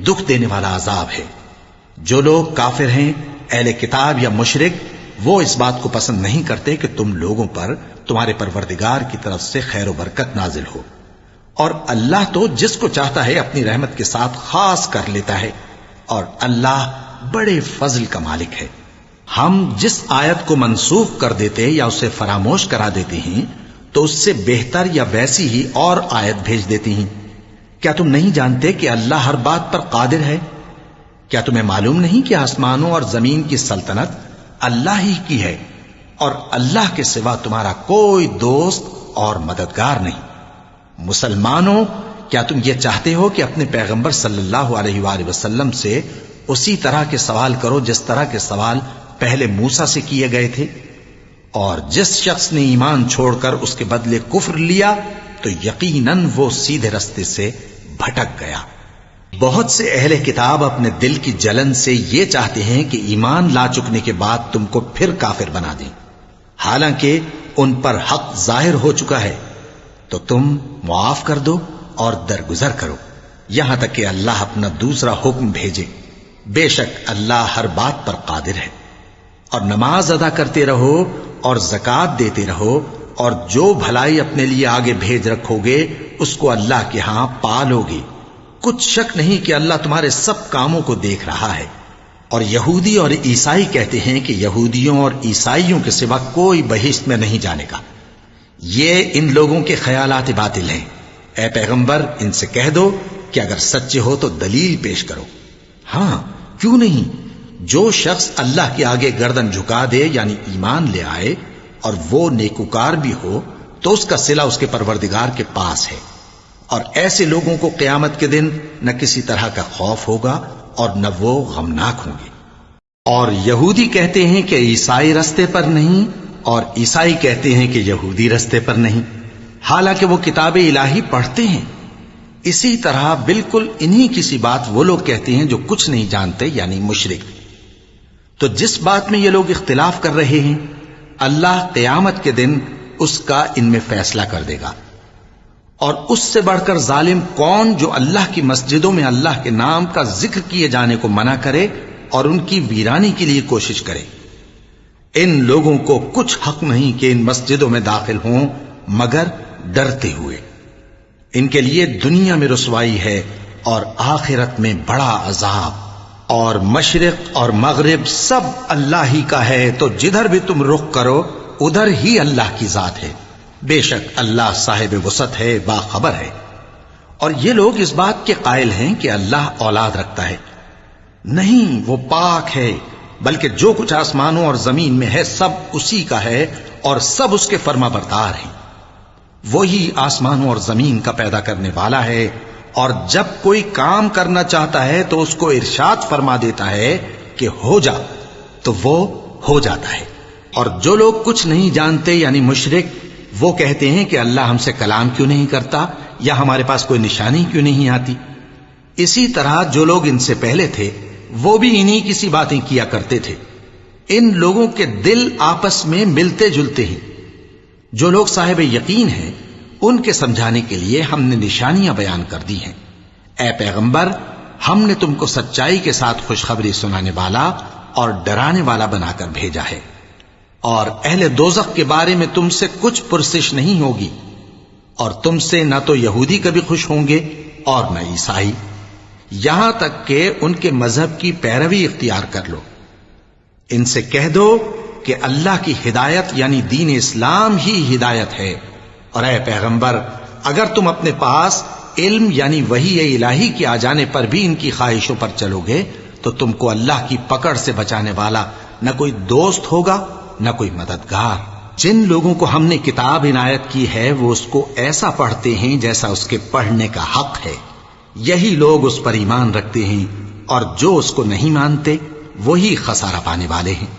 دکھ دینے والا عذاب ہے. جو لوگ کافر ہیں اہل کتاب یا مشرک وہ اس بات کو پسند نہیں کرتے کہ تم لوگوں پر تمہارے پروردگار کی طرف سے خیر و برکت نازل ہو، اور اللہ تو جس کو چاہتا ہے اپنی رحمت کے ساتھ خاص کر لیتا ہے، اور اللہ بڑے فضل کا مالک ہے۔ ہم جس آیت کو منسوخ کر دیتے یا اسے فراموش کرا دیتے ہیں تو اس سے بہتر یا ویسی ہی اور آیت بھیج دیتی ہیں۔ کیا تم نہیں جانتے کہ اللہ ہر بات پر قادر ہے؟ کیا تمہیں معلوم نہیں کہ آسمانوں اور زمین کی سلطنت اللہ ہی کی ہے، اور اللہ کے سوا تمہارا کوئی دوست اور مددگار نہیں؟ مسلمانوں، کیا تم یہ چاہتے ہو کہ اپنے پیغمبر صلی اللہ علیہ وآلہ وسلم سے اسی طرح کے سوال کرو جس طرح کے سوال پہلے موسیٰ سے کیے گئے تھے؟ اور جس شخص نے ایمان چھوڑ کر اس کے بدلے کفر لیا تو یقیناً وہ سیدھے رستے سے بھٹک گیا۔ بہت سے اہل کتاب اپنے دل کی جلن سے یہ چاہتے ہیں کہ ایمان لا چکنے کے بعد تم کو پھر کافر بنا دیں، حالانکہ ان پر حق ظاہر ہو چکا ہے۔ تو تم معاف کر دو اور درگزر کرو یہاں تک کہ اللہ اپنا دوسرا حکم بھیجے۔ بے شک اللہ ہر بات پر قادر ہے۔ اور نماز ادا کرتے رہو اور زکوٰۃ دیتے رہو، اور جو بھلائی اپنے لیے آگے بھیج رکھو گے اس کو اللہ کے ہاں پالو گے۔ کچھ شک نہیں کہ اللہ تمہارے سب کاموں کو دیکھ رہا ہے۔ اور یہودی اور عیسائی کہتے ہیں کہ یہودیوں اور عیسائیوں کے سوا کوئی بہشت میں نہیں جانے گا۔ یہ ان لوگوں کے خیالات باطل ہیں۔ اے پیغمبر، ان سے کہہ دو کہ اگر سچے ہو تو دلیل پیش کرو۔ ہاں، کیوں نہیں؟ جو شخص اللہ کے آگے گردن جھکا دے یعنی ایمان لے آئے اور وہ نیکوکار بھی ہو تو اس کا صلہ اس کے پروردگار کے پاس ہے، اور ایسے لوگوں کو قیامت کے دن نہ کسی طرح کا خوف ہوگا اور نہ وہ غمناک ہوں گے۔ اور یہودی کہتے ہیں کہ عیسائی رستے پر نہیں، اور عیسائی کہتے ہیں کہ یہودی رستے پر نہیں، حالانکہ وہ کتاب الہی پڑھتے ہیں۔ اسی طرح بالکل انہی کسی بات وہ لوگ کہتے ہیں جو کچھ نہیں جانتے یعنی مشرک۔ تو جس بات میں یہ لوگ اختلاف کر رہے ہیں اللہ قیامت کے دن اس کا ان میں فیصلہ کر دے گا۔ اور اس سے بڑھ کر ظالم کون جو اللہ کی مسجدوں میں اللہ کے نام کا ذکر کیے جانے کو منع کرے اور ان کی ویرانی کے لیے کوشش کرے۔ ان لوگوں کو کچھ حق نہیں کہ ان مسجدوں میں داخل ہوں مگر ڈرتے ہوئے۔ ان کے لیے دنیا میں رسوائی ہے اور آخرت میں بڑا عذاب۔ اور مشرق اور مغرب سب اللہ ہی کا ہے، تو جدھر بھی تم رخ کرو ادھر ہی اللہ کی ذات ہے۔ بے شک اللہ صاحب وسعت ہے، باخبر ہے۔ اور یہ لوگ اس بات کے قائل ہیں کہ اللہ اولاد رکھتا ہے۔ نہیں، وہ پاک ہے، بلکہ جو کچھ آسمانوں اور زمین میں ہے سب اسی کا ہے، اور سب اس کے فرما بردار ہیں۔ وہی آسمانوں اور زمین کا پیدا کرنے والا ہے، اور جب کوئی کام کرنا چاہتا ہے تو اس کو ارشاد فرما دیتا ہے کہ ہو جا، تو وہ ہو جاتا ہے۔ اور جو لوگ کچھ نہیں جانتے یعنی مشرک، وہ کہتے ہیں کہ اللہ ہم سے کلام کیوں نہیں کرتا، یا ہمارے پاس کوئی نشانی کیوں نہیں آتی۔ اسی طرح جو لوگ ان سے پہلے تھے وہ بھی انہی کسی باتیں کیا کرتے تھے۔ ان لوگوں کے دل آپس میں ملتے جلتے ہیں۔ جو لوگ صاحب یقین ہیں ان کے سمجھانے کے لیے ہم نے نشانیاں بیان کر دی ہیں۔ اے پیغمبر، ہم نے تم کو سچائی کے ساتھ خوشخبری سنانے والا اور ڈرانے والا بنا کر بھیجا ہے، اور اہل دوزخ کے بارے میں تم سے کچھ پرسش نہیں ہوگی، اور تم سے نہ تو یہودی کبھی خوش ہوں گے اور نہ عیسائی، یہاں تک کہ ان کے مذہب کی پیروی اختیار کر لو۔ ان سے کہہ دو کہ اللہ کی ہدایت یعنی دین اسلام ہی ہدایت ہے، اور اے پیغمبر، اگر تم اپنے پاس علم یعنی وحی الہی کے آ جانے پر بھی ان کی خواہشوں پر چلو گے تو تم کو اللہ کی پکڑ سے بچانے والا نہ کوئی دوست ہوگا نہ کوئی مددگار۔ جن لوگوں کو ہم نے کتاب عنایت کی ہے وہ اس کو ایسا پڑھتے ہیں جیسا اس کے پڑھنے کا حق ہے، یہی لوگ اس پر ایمان رکھتے ہیں، اور جو اس کو نہیں مانتے وہی خسارہ پانے والے ہیں۔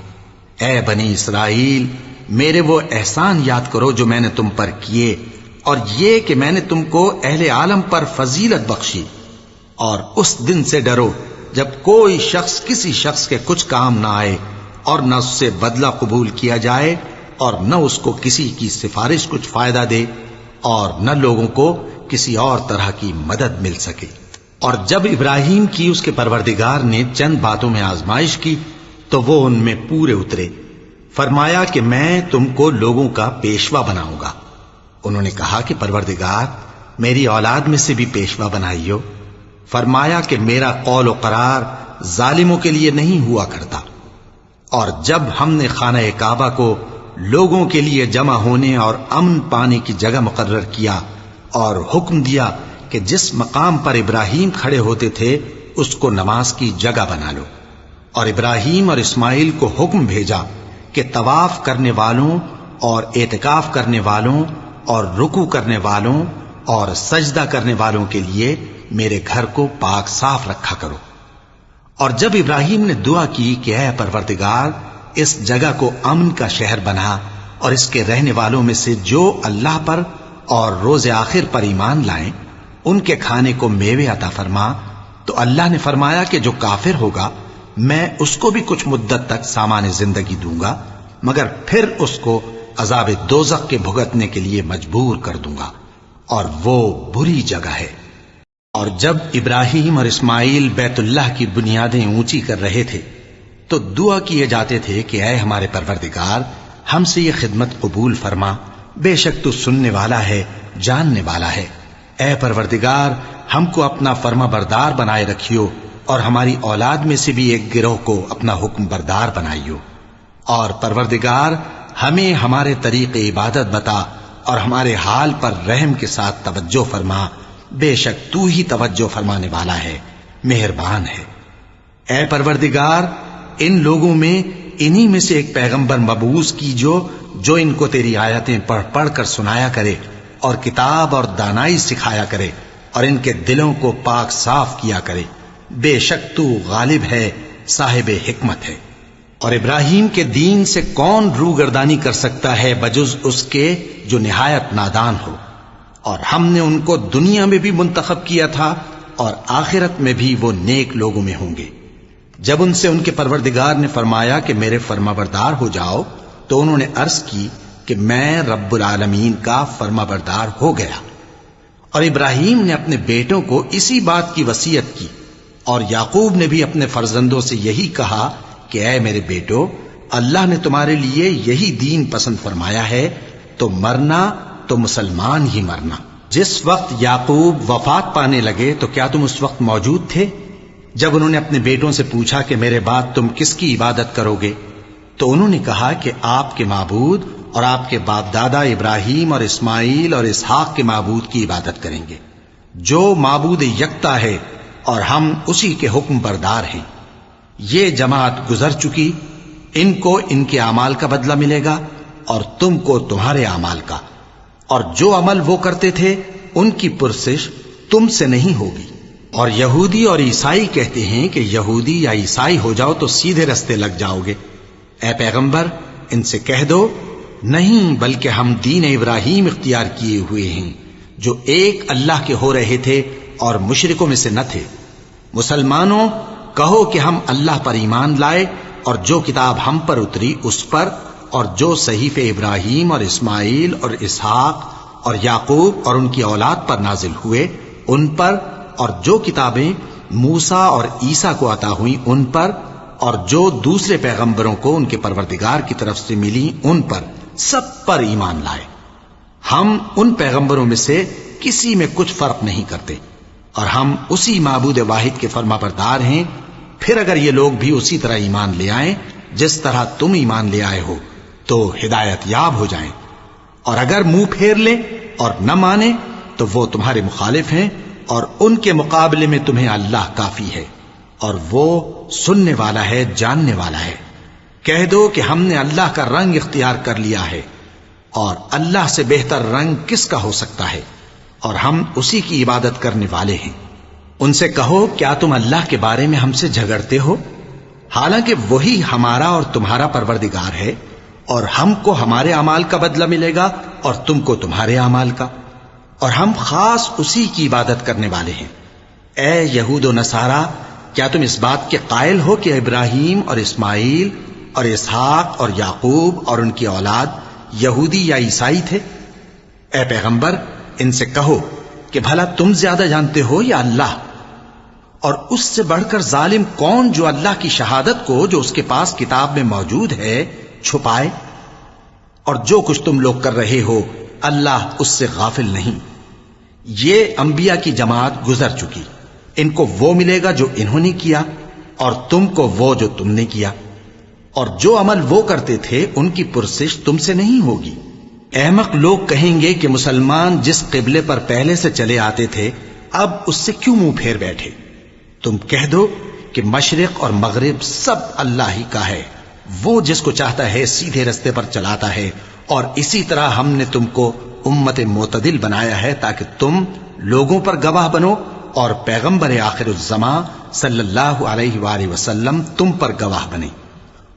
اے بنی اسرائیل، میرے وہ احسان یاد کرو جو میں نے تم پر کیے، اور یہ کہ میں نے تم کو اہل عالم پر فضیلت بخشی، اور اس دن سے ڈرو جب کوئی شخص کسی شخص کے کچھ کام نہ آئے اور نہ اس سے بدلہ قبول کیا جائے، اور نہ اس کو کسی کی سفارش کچھ فائدہ دے، اور نہ لوگوں کو کسی اور طرح کی مدد مل سکے۔ اور جب ابراہیم کی اس کے پروردگار نے چند باتوں میں آزمائش کی تو وہ ان میں پورے اترے۔ فرمایا کہ میں تم کو لوگوں کا پیشوا بناؤں گا۔ انہوں نے کہا کہ پروردگار میری اولاد میں سے بھی پیشوا بنائیو۔ فرمایا کہ میرا قول و قرار ظالموں کے لیے نہیں ہوا کرتا۔ اور جب ہم نے خانہ کعبہ کو لوگوں کے لیے جمع ہونے اور امن پانے کی جگہ مقرر کیا اور حکم دیا کہ جس مقام پر ابراہیم کھڑے ہوتے تھے اس کو نماز کی جگہ بنا لو، اور ابراہیم اور اسماعیل کو حکم بھیجا کہ طواف کرنے والوں اور اعتکاف کرنے والوں اور رکوع کرنے والوں اور سجدہ کرنے والوں کے لیے میرے گھر کو پاک صاف رکھا کرو۔ اور جب ابراہیم نے دعا کی کہ اے پروردگار اس جگہ کو امن کا شہر بنا، اور اس کے رہنے والوں میں سے جو اللہ پر اور روز آخر پر ایمان لائیں ان کے کھانے کو میوے عطا فرما، تو اللہ نے فرمایا کہ جو کافر ہوگا میں اس کو بھی کچھ مدت تک سامان زندگی دوں گا، مگر پھر اس کو عذاب دوزخ کے بھگتنے کے لیے مجبور کر دوں گا، اور وہ بری جگہ ہے۔ اور جب ابراہیم اور اسماعیل بیت اللہ کی بنیادیں اونچی کر رہے تھے تو دعا کیے جاتے تھے کہ اے ہمارے پروردگار ہم سے یہ خدمت قبول فرما، بے شک تو سننے والا ہے، جاننے والا ہے۔ اے پروردگار ہم کو اپنا فرما بردار بنائے رکھیو، اور ہماری اولاد میں سے بھی ایک گروہ کو اپنا حکم بردار بنائیو۔ اور پروردگار ہمیں ہمارے طریق عبادت بتا، اور ہمارے حال پر رحم کے ساتھ توجہ فرما، بے شک تو ہی توجہ فرمانے والا ہے، مہربان ہے۔ اے پروردگار ان لوگوں میں انہی میں سے ایک پیغمبر مبعوث کیجو جو ان کو تیری آیتیں پڑھ پڑھ کر سنایا کرے اور کتاب اور دانائی سکھایا کرے اور ان کے دلوں کو پاک صاف کیا کرے، بے شک تو غالب ہے، صاحب حکمت ہے۔ اور ابراہیم کے دین سے کون روگردانی کر سکتا ہے بجز اس کے جو نہایت نادان ہو، اور ہم نے ان کو دنیا میں بھی منتخب کیا تھا اور آخرت میں بھی وہ نیک لوگوں میں ہوں گے۔ جب ان سے ان کے پروردگار نے فرمایا کہ میرے فرما بردار ہو جاؤ تو انہوں نے عرض کی کہ میں رب العالمین کا فرما بردار ہو گیا۔ اور ابراہیم نے اپنے بیٹوں کو اسی بات کی وصیت کی، اور یعقوب نے بھی اپنے فرزندوں سے یہی کہا کہ اے میرے بیٹو، اللہ نے تمہارے لیے یہی دین پسند فرمایا ہے، تو مرنا تو مسلمان ہی مرنا۔ جس وقت یعقوب وفات پانے لگے تو کیا تم اس وقت موجود تھے جب انہوں نے اپنے بیٹوں سے پوچھا کہ میرے بعد تم کس کی عبادت کرو گے؟ تو انہوں نے کہا کہ آپ کے معبود اور آپ کے باپ دادا ابراہیم اور اسماعیل اور اسحاق کے معبود کی عبادت کریں گے، جو معبود یکتا ہے اور ہم اسی کے حکم بردار ہیں۔ یہ جماعت گزر چکی، ان کو ان کے اعمال کا بدلہ ملے گا اور تم کو تمہارے اعمال کا، اور جو عمل وہ کرتے تھے ان کی پرسش تم سے نہیں ہوگی۔ اور یہودی اور عیسائی کہتے ہیں کہ یہودی یا عیسائی ہو جاؤ تو سیدھے رستے لگ جاؤ گے۔ اے پیغمبر ان سے کہہ دو نہیں، بلکہ ہم دین ابراہیم اختیار کیے ہوئے ہیں جو ایک اللہ کے ہو رہے تھے اور مشرکوں میں سے نہ تھے۔ مسلمانوں کہو کہ ہم اللہ پر ایمان لائے اور جو کتاب ہم پر اتری اس پر، اور جو صحیفے ابراہیم اور اسماعیل اور اسحاق اور یعقوب اور ان کی اولاد پر نازل ہوئے ان پر، اور جو کتابیں موسیٰ اور عیسیٰ کو عطا ہوئیں ان پر، اور جو دوسرے پیغمبروں کو ان کے پروردگار کی طرف سے ملی ان پر، سب پر ایمان لائے۔ ہم ان پیغمبروں میں سے کسی میں کچھ فرق نہیں کرتے، اور ہم اسی معبود واحد کے فرما بردار ہیں۔ پھر اگر یہ لوگ بھی اسی طرح ایمان لے آئیں جس طرح تم ایمان لے آئے ہو تو ہدایت یاب ہو جائیں، اور اگر منہ پھیر لیں اور نہ مانے تو وہ تمہارے مخالف ہیں، اور ان کے مقابلے میں تمہیں اللہ کافی ہے، اور وہ سننے والا ہے، جاننے والا ہے۔ کہہ دو کہ ہم نے اللہ کا رنگ اختیار کر لیا ہے، اور اللہ سے بہتر رنگ کس کا ہو سکتا ہے، اور ہم اسی کی عبادت کرنے والے ہیں۔ ان سے کہو کیا تم اللہ کے بارے میں ہم سے جھگڑتے ہو، حالانکہ وہی ہمارا اور تمہارا پروردگار ہے، اور ہم کو ہمارے اعمال کا بدلہ ملے گا اور تم کو تمہارے اعمال کا، اور ہم خاص اسی کی عبادت کرنے والے ہیں۔ اے یہود و نصارا، کیا تم اس بات کے قائل ہو کہ ابراہیم اور اسماعیل اور اسحاق اور یعقوب اور ان کی اولاد یہودی یا عیسائی تھے؟ اے پیغمبر ان سے کہو کہ بھلا تم زیادہ جانتے ہو یا اللہ؟ اور اس سے بڑھ کر ظالم کون جو اللہ کی شہادت کو جو اس کے پاس کتاب میں موجود ہے چھپائے؟ اور جو کچھ تم لوگ کر رہے ہو اللہ اس سے غافل نہیں۔ یہ انبیاء کی جماعت گزر چکی، ان کو وہ ملے گا جو انہوں نے کیا، اور تم کو وہ جو تم نے کیا، اور جو عمل وہ کرتے تھے ان کی پرسش تم سے نہیں ہوگی۔ احمق لوگ کہیں گے کہ مسلمان جس قبلے پر پہلے سے چلے آتے تھے اب اس سے کیوں منہ پھیر بیٹھے؟ تم کہہ دو کہ مشرق اور مغرب سب اللہ ہی کا ہے، وہ جس کو چاہتا ہے سیدھے رستے پر چلاتا ہے، اور اسی طرح ہم نے تم کو امت معتدل بنایا ہے تاکہ تم لوگوں پر گواہ بنو اور پیغمبر آخر الزماں صلی اللہ علیہ وآلہ وسلم تم پر گواہ بنے۔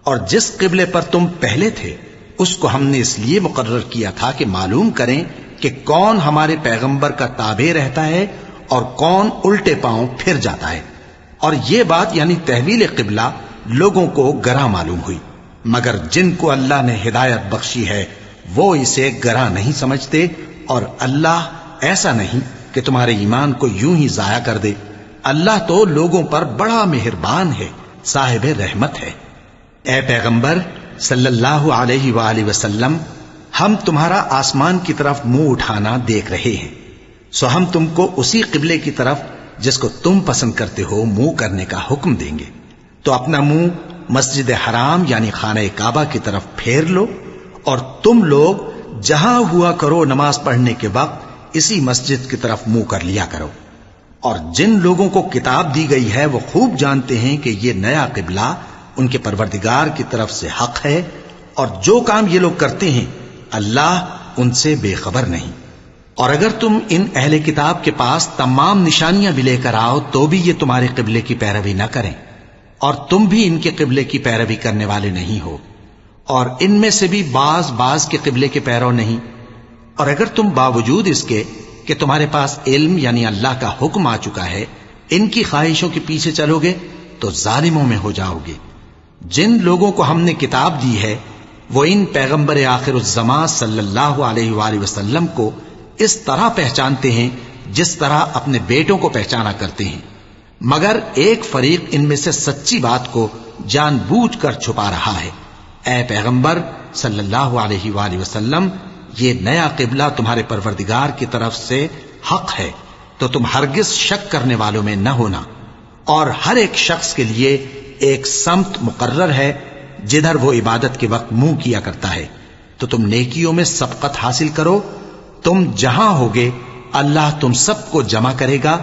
اور جس قبلے پر تم پہلے تھے اس کو ہم نے اس لیے مقرر کیا تھا کہ معلوم کریں کہ کون ہمارے پیغمبر کا تابع رہتا ہے اور کون الٹے پاؤں پھر جاتا ہے۔ اور یہ بات یعنی تحویل قبلہ لوگوں کو گراں معلوم ہوئی، مگر جن کو اللہ نے ہدایت بخشی ہے وہ اسے گراں نہیں سمجھتے، اور اللہ ایسا نہیں کہ تمہارے ایمان کو یوں ہی ضائع کر دے۔ اللہ تو لوگوں پر بڑا مہربان ہے، صاحب رحمت ہے۔ اے پیغمبر صلی اللہ علیہ وآلہ وسلم، ہم تمہارا آسمان کی طرف منہ اٹھانا دیکھ رہے ہیں، سو ہم تم کو اسی قبلے کی طرف جس کو تم پسند کرتے ہو منہ کرنے کا حکم دیں گے، تو اپنا منہ مسجد حرام یعنی خانہ کعبہ کی طرف پھیر لو، اور تم لوگ جہاں ہوا کرو نماز پڑھنے کے وقت اسی مسجد کی طرف منہ کر لیا کرو۔ اور جن لوگوں کو کتاب دی گئی ہے وہ خوب جانتے ہیں کہ یہ نیا قبلہ ان کے پروردگار کی طرف سے حق ہے، اور جو کام یہ لوگ کرتے ہیں اللہ ان سے بے خبر نہیں۔ اور اگر تم ان اہل کتاب کے پاس تمام نشانیاں بھی لے کر آؤ تو بھی یہ تمہارے قبلے کی پیروی نہ کریں، اور تم بھی ان کے قبلے کی پیروی کرنے والے نہیں ہو، اور ان میں سے بھی بعض کے قبلے کے پیرو نہیں۔ اور اگر تم باوجود اس کے کہ تمہارے پاس علم یعنی اللہ کا حکم آ چکا ہے ان کی خواہشوں کے پیچھے چلو گے تو ظالموں میں ہو جاؤ گے۔ جن لوگوں کو ہم نے کتاب دی ہے وہ ان پیغمبر آخر الزماں صلی اللہ علیہ وآلہ وسلم کو اس طرح پہچانتے ہیں جس طرح اپنے بیٹوں کو پہچانا کرتے ہیں، مگر ایک فریق ان میں سے سچی بات کو جان بوجھ کر چھپا رہا ہے۔ اے پیغمبر صلی اللہ علیہ وآلہ وسلم، یہ نیا قبلہ تمہارے پروردگار کی طرف سے حق ہے، تو تم ہرگز شک کرنے والوں میں نہ ہونا، اور ہر ایک شخص کے لیے ایک سمت مقرر ہے جدھر وہ عبادت کے وقت منہ کیا کرتا ہے، تو تم نیکیوں میں سبقت حاصل کرو۔ تم جہاں ہوگے اللہ تم سب کو جمع کرے گا،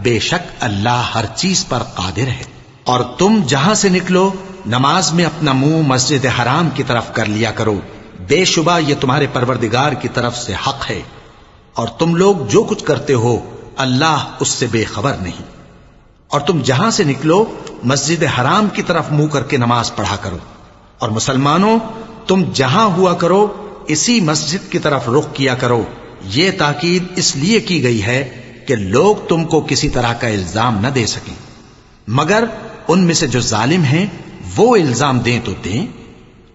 بے شک اللہ ہر چیز پر قادر ہے۔ اور تم جہاں سے نکلو نماز میں اپنا منہ مسجد حرام کی طرف کر لیا کرو، بے شبہ یہ تمہارے پروردگار کی طرف سے حق ہے، اور تم لوگ جو کچھ کرتے ہو اللہ اس سے بے خبر نہیں۔ اور تم جہاں سے نکلو مسجد حرام کی طرف منہ کر کے نماز پڑھا کرو، اور مسلمانوں تم جہاں ہوا کرو اسی مسجد کی طرف رخ کیا کرو۔ یہ تاکید اس لیے کی گئی ہے کہ لوگ تم کو کسی طرح کا الزام نہ دے سکیں، مگر ان میں سے جو ظالم ہیں وہ الزام دیں تو دیں،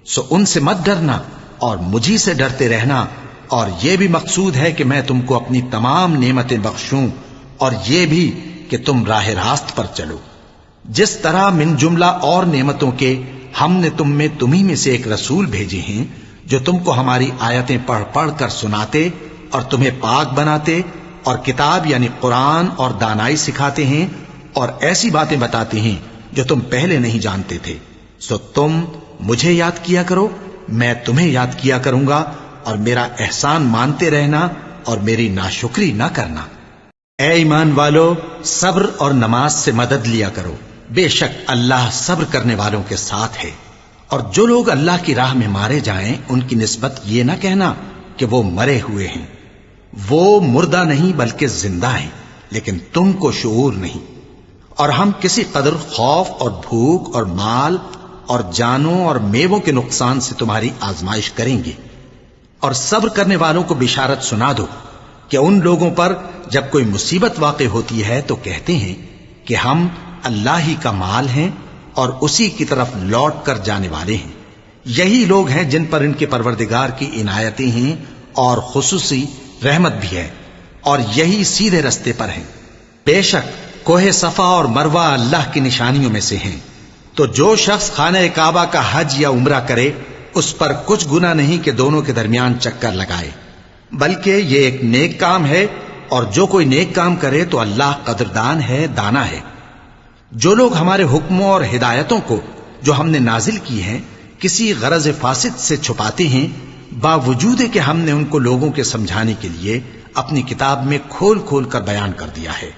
سو ان سے مت ڈرنا اور مجھی سے ڈرتے رہنا، اور یہ بھی مقصود ہے کہ میں تم کو اپنی تمام نعمتیں بخشوں، اور یہ بھی کہ تم راہ راست پر چلو۔ جس طرح من جملہ اور نعمتوں کے ہم نے تم میں تمہیں میں سے ایک رسول بھیجے ہیں جو تم کو ہماری آیتیں پڑھ پڑھ کر سناتے اور تمہیں پاک بناتے، اور کتاب یعنی قرآن اور دانائی سکھاتے ہیں، اور ایسی باتیں بتاتے ہیں جو تم پہلے نہیں جانتے تھے، سو تم مجھے یاد کیا کرو، میں تمہیں یاد کیا کروں گا، اور میرا احسان مانتے رہنا اور میری ناشکری نہ کرنا۔ اے ایمان والو، صبر اور نماز سے مدد لیا کرو، بے شک اللہ صبر کرنے والوں کے ساتھ ہے۔ اور جو لوگ اللہ کی راہ میں مارے جائیں ان کی نسبت یہ نہ کہنا کہ وہ مرے ہوئے ہیں، وہ مردہ نہیں بلکہ زندہ ہیں، لیکن تم کو شعور نہیں۔ اور ہم کسی قدر خوف اور بھوک اور مال اور جانوں اور میووں کے نقصان سے تمہاری آزمائش کریں گے، اور صبر کرنے والوں کو بشارت سنا دو کہ ان لوگوں پر جب کوئی مصیبت واقع ہوتی ہے تو کہتے ہیں کہ ہم اللہ ہی کا مال ہیں اور اسی کی طرف لوٹ کر جانے والے ہیں۔ یہی لوگ ہیں جن پر ان کے پروردگار کی عنایتیں ہیں اور خصوصی رحمت بھی ہے، اور یہی سیدھے رستے پر ہیں۔ بے شک کوہ صفا اور مروہ اللہ کی نشانیوں میں سے ہیں، تو جو شخص خانہ کعبہ کا حج یا عمرہ کرے اس پر کچھ گناہ نہیں کہ دونوں کے درمیان چکر لگائے، بلکہ یہ ایک نیک کام ہے، اور جو کوئی نیک کام کرے تو اللہ قدردان ہے، دانا ہے۔ جو لوگ ہمارے حکموں اور ہدایتوں کو جو ہم نے نازل کی ہیں کسی غرض فاسد سے چھپاتے ہیں، باوجود کہ ہم نے ان کو لوگوں کے سمجھانے کے لیے اپنی کتاب میں کھول کھول کر بیان کر دیا ہے،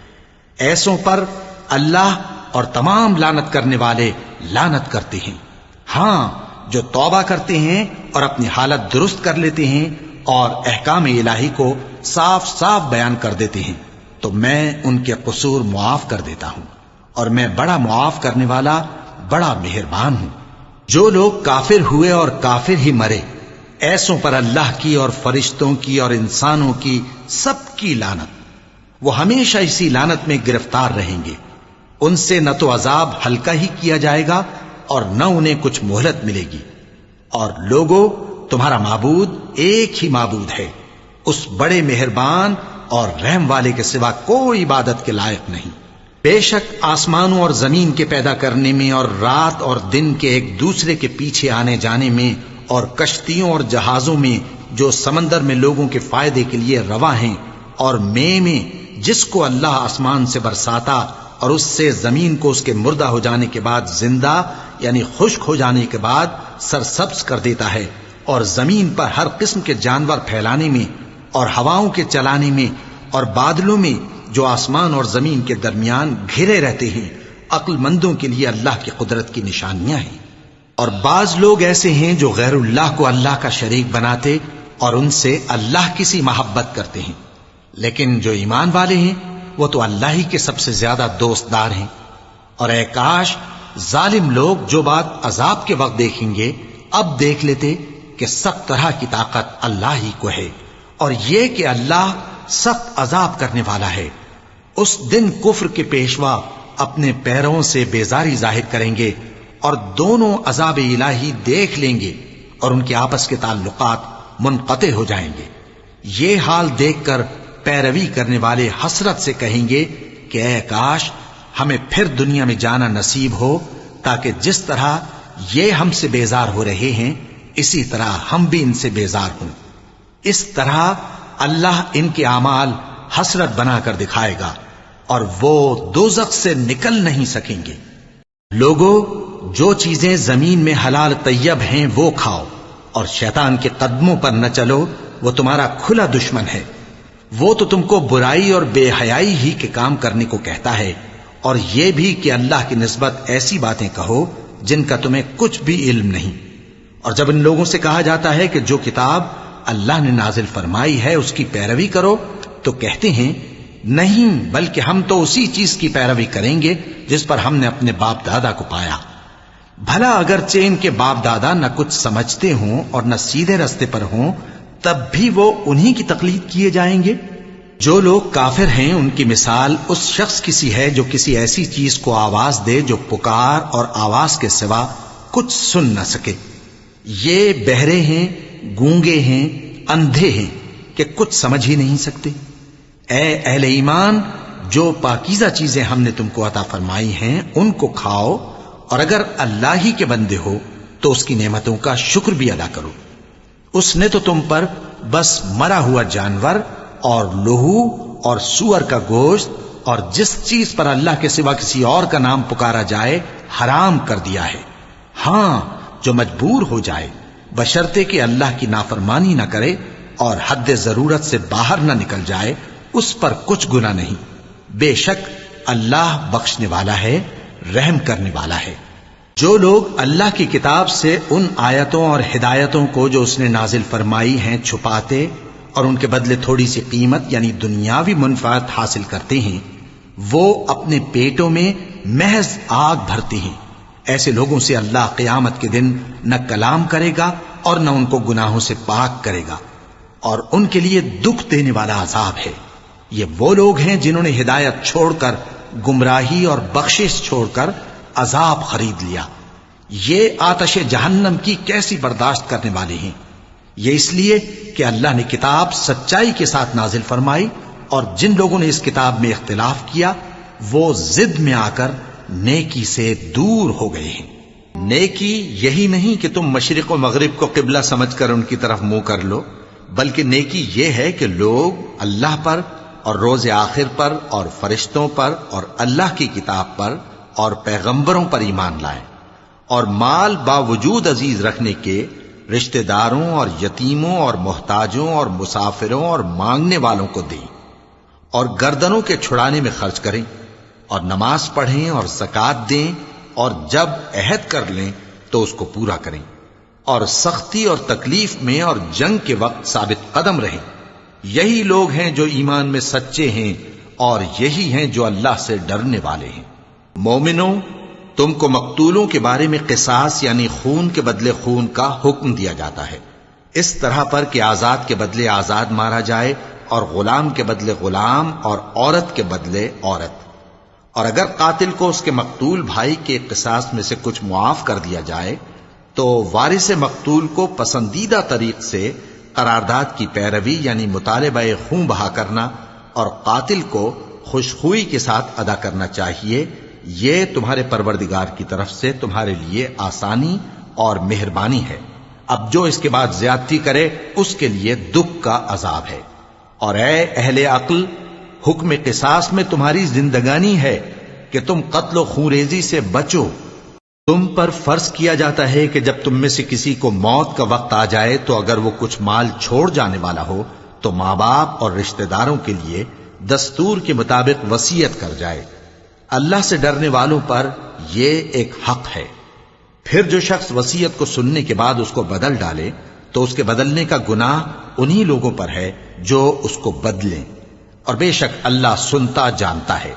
ایسوں پر اللہ اور تمام لعنت کرنے والے لعنت کرتے ہیں۔ ہاں، جو توبہ کرتے ہیں اور اپنی حالت درست کر لیتے ہیں اور احکام الہی کو صاف صاف بیان کر دیتے ہیں تو میں ان کے قصور معاف کر دیتا ہوں، اور میں بڑا معاف کرنے والا، بڑا مہربان ہوں۔ جو لوگ کافر ہوئے اور کافر ہی مرے، ایسوں پر اللہ کی اور فرشتوں کی اور انسانوں کی سب کی لعنت، وہ ہمیشہ اسی لعنت میں گرفتار رہیں گے۔ ان سے نہ تو عذاب ہلکا ہی کیا جائے گا اور نہ انہیں کچھ مہلت ملے گی۔ اور لوگوں، تمہارا معبود ایک ہی معبود ہے، اس بڑے مہربان اور رحم والے کے سوا کوئی عبادت کے لائق نہیں۔ بے شک آسمانوں اور زمین کے پیدا کرنے میں اور رات اور دن کے ایک دوسرے کے پیچھے آنے جانے میں اور کشتیوں اور جہازوں میں جو سمندر میں لوگوں کے فائدے کے لیے رواں ہیں، اور میں جس کو اللہ آسمان سے برساتا اور اس سے زمین کو اس کے مردہ ہو جانے کے بعد زندہ یعنی خشک ہو جانے کے بعد سرسبز کر دیتا ہے، اور زمین پر ہر قسم کے جانور پھیلانے میں اور ہواؤں کے چلانے میں اور بادلوں میں جو آسمان اور زمین کے درمیان گھرے رہتے ہیں، عقل مندوں کے لیے اللہ کی قدرت کی نشانیاں ہیں۔ اور بعض لوگ ایسے ہیں جو غیر اللہ کو اللہ کا شریک بناتے اور ان سے اللہ کی سی محبت کرتے ہیں، لیکن جو ایمان والے ہیں وہ تو اللہ ہی کے سب سے زیادہ دوستدار ہیں۔ اور اے کاش ظالم لوگ جو بات عذاب کے وقت دیکھیں گے اب دیکھ لیتے کہ سخت طرح کی طاقت اللہ ہی کو ہے، اور یہ کہ اللہ سخت عذاب کرنے والا ہے۔ اس دن کفر کے پیشوا اپنے پیروں سے بیزاری ظاہر کریں گے اور دونوں عذاب الہی دیکھ لیں گے اور ان کے آپس کے تعلقات منقطع ہو جائیں گے۔ یہ حال دیکھ کر پیروی کرنے والے حسرت سے کہیں گے کہ اے کاش ہمیں پھر دنیا میں جانا نصیب ہو، تاکہ جس طرح یہ ہم سے بیزار ہو رہے ہیں اسی طرح ہم بھی ان سے بیزار ہوں۔ اس طرح اللہ ان کے اعمال حسرت بنا کر دکھائے گا اور وہ دوزخ سے نکل نہیں سکیں گے۔ لوگوں، جو چیزیں زمین میں حلال طیب ہیں وہ کھاؤ، اور شیطان کے قدموں پر نہ چلو، وہ تمہارا کھلا دشمن ہے۔ وہ تو تم کو برائی اور بے حیائی ہی کے کام کرنے کو کہتا ہے، اور یہ بھی کہ اللہ کی نسبت ایسی باتیں کہو جن کا تمہیں کچھ بھی علم نہیں۔ اور جب ان لوگوں سے کہا جاتا ہے کہ جو کتاب اللہ نے نازل فرمائی ہے اس کی پیروی کرو، تو کہتے ہیں نہیں، بلکہ ہم تو اسی چیز کی پیروی کریں گے جس پر ہم نے اپنے باپ دادا کو پایا۔ بھلا اگرچہ ان کے باپ دادا نہ کچھ سمجھتے ہوں اور نہ سیدھے رستے پر ہوں، تب بھی وہ انہی کی تقلید کیے جائیں گے۔ جو لوگ کافر ہیں ان کی مثال اس شخص کی سی ہے جو کسی ایسی چیز کو آواز دے جو پکار اور آواز کے سوا کچھ سن نہ سکے۔ یہ بہرے ہیں، گونگے ہیں، اندھے ہیں کہ کچھ سمجھ ہی نہیں سکتے۔ اے اہل ایمان، جو پاکیزہ چیزیں ہم نے تم کو عطا فرمائی ہیں ان کو کھاؤ، اور اگر اللہ ہی کے بندے ہو تو اس کی نعمتوں کا شکر بھی ادا کرو۔ اس نے تو تم پر بس مرا ہوا جانور اور لہو اور سور کا گوشت اور جس چیز پر اللہ کے سوا کسی اور کا نام پکارا جائے حرام کر دیا ہے۔ ہاں، جو مجبور ہو جائے بشرطے کہ اللہ کی نافرمانی نہ کرے اور حد ضرورت سے باہر نہ نکل جائے، اس پر کچھ گناہ نہیں۔ بے شک اللہ بخشنے والا ہے، رحم کرنے والا ہے۔ جو لوگ اللہ کی کتاب سے ان آیتوں اور ہدایتوں کو جو اس نے نازل فرمائی ہیں چھپاتے اور ان کے بدلے تھوڑی سی قیمت یعنی دنیاوی منفعت حاصل کرتے ہیں، وہ اپنے پیٹوں میں محض آگ بھرتے ہیں۔ ایسے لوگوں سے اللہ قیامت کے دن نہ کلام کرے گا اور نہ ان کو گناہوں سے پاک کرے گا، اور ان کے لیے دکھ دینے والا عذاب ہے۔ یہ وہ لوگ ہیں جنہوں نے ہدایت چھوڑ کر گمراہی اور بخشش چھوڑ کر عذاب خرید لیا۔ یہ آتش جہنم کی کیسی برداشت کرنے والے ہیں۔ یہ اس لیے کہ اللہ نے کتاب سچائی کے ساتھ نازل فرمائی، اور جن لوگوں نے اس کتاب میں اختلاف کیا وہ ضد میں آ کر نیکی سے دور ہو گئے ہیں۔ نیکی یہی نہیں کہ تم مشرق و مغرب کو قبلہ سمجھ کر ان کی طرف منہ کر لو، بلکہ نیکی یہ ہے کہ لوگ اللہ پر اور روز آخر پر اور فرشتوں پر اور اللہ کی کتاب پر اور پیغمبروں پر ایمان لائیں، اور مال باوجود عزیز رکھنے کے رشتہ داروں اور یتیموں اور محتاجوں اور مسافروں اور مانگنے والوں کو دیں، اور گردنوں کے چھڑانے میں خرچ کریں، اور نماز پڑھیں اور زکوٰۃ دیں، اور جب عہد کر لیں تو اس کو پورا کریں، اور سختی اور تکلیف میں اور جنگ کے وقت ثابت قدم رہیں۔ یہی لوگ ہیں جو ایمان میں سچے ہیں، اور یہی ہیں جو اللہ سے ڈرنے والے ہیں۔ مومنوں، تم کو مقتولوں کے بارے میں قصاص یعنی خون کے بدلے خون کا حکم دیا جاتا ہے، اس طرح پر کہ آزاد کے بدلے آزاد مارا جائے، اور غلام کے بدلے غلام، اور عورت کے بدلے عورت۔ اور اگر قاتل کو اس کے مقتول بھائی کے قصاص میں سے کچھ معاف کر دیا جائے تو وارث مقتول کو پسندیدہ طریق سے قرارداد کی پیروی یعنی مطالبہ خون بہا کرنا اور قاتل کو خوشخوئی کے ساتھ ادا کرنا چاہیے۔ یہ تمہارے پروردگار کی طرف سے تمہارے لیے آسانی اور مہربانی ہے۔ اب جو اس کے بعد زیادتی کرے اس کے لیے دکھ کا عذاب ہے۔ اور اے اہل عقل، حکم قصاص میں تمہاری زندگانی ہے کہ تم قتل و خونریزی سے بچو۔ تم پر فرض کیا جاتا ہے کہ جب تم میں سے کسی کو موت کا وقت آ جائے تو اگر وہ کچھ مال چھوڑ جانے والا ہو تو ماں باپ اور رشتہ داروں کے لیے دستور کے مطابق وصیت کر جائے۔ اللہ سے ڈرنے والوں پر یہ ایک حق ہے۔ پھر جو شخص وصیت کو سننے کے بعد اس کو بدل ڈالے تو اس کے بدلنے کا گناہ انہی لوگوں پر ہے جو اس کو بدلیں، اور بے شک اللہ سنتا جانتا ہے۔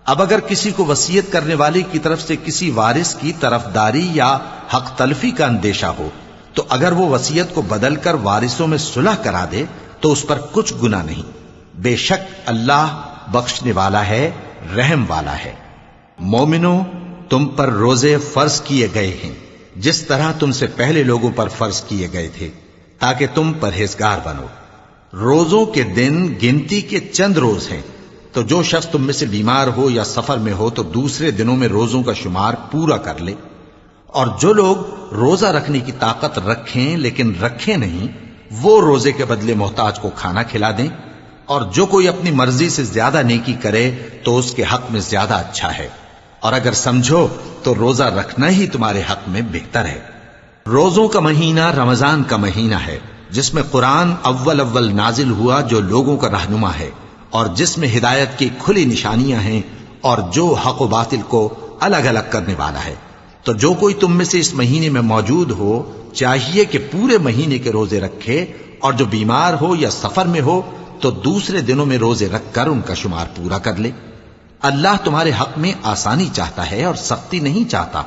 اب اگر کسی کو وصیت کرنے والے کی طرف سے کسی وارث کی طرفداری یا حق تلفی کا اندیشہ ہو تو اگر وہ وصیت کو بدل کر وارثوں میں صلح کرا دے تو اس پر کچھ گناہ نہیں، بے شک اللہ بخشنے والا ہے، رحم والا ہے۔ مومنوں، تم پر روزے فرض کیے گئے ہیں جس طرح تم سے پہلے لوگوں پر فرض کیے گئے تھے تاکہ تم پرہیزگار بنو۔ روزوں کے دن گنتی کے چند روز ہیں، تو جو شخص تم میں سے بیمار ہو یا سفر میں ہو تو دوسرے دنوں میں روزوں کا شمار پورا کر لے۔ اور جو لوگ روزہ رکھنے کی طاقت رکھیں لیکن رکھیں نہیں، وہ روزے کے بدلے محتاج کو کھانا کھلا دیں۔ اور جو کوئی اپنی مرضی سے زیادہ نیکی کرے تو اس کے حق میں زیادہ اچھا ہے، اور اگر سمجھو تو روزہ رکھنا ہی تمہارے حق میں بہتر ہے۔ روزوں کا مہینہ رمضان کا مہینہ ہے جس میں قرآن اول نازل ہوا، جو لوگوں کا رہنما ہے اور جس میں ہدایت کی کھلی نشانیاں ہیں اور جو حق و باطل کو الگ الگ کرنے والا ہے۔ تو جو کوئی تم میں سے اس مہینے میں موجود ہو چاہیے کہ پورے مہینے کے روزے رکھے، اور جو بیمار ہو یا سفر میں ہو تو دوسرے دنوں میں روزے رکھ کر ان کا شمار پورا کر لے۔ اللہ تمہارے حق میں آسانی چاہتا ہے اور سختی نہیں چاہتا،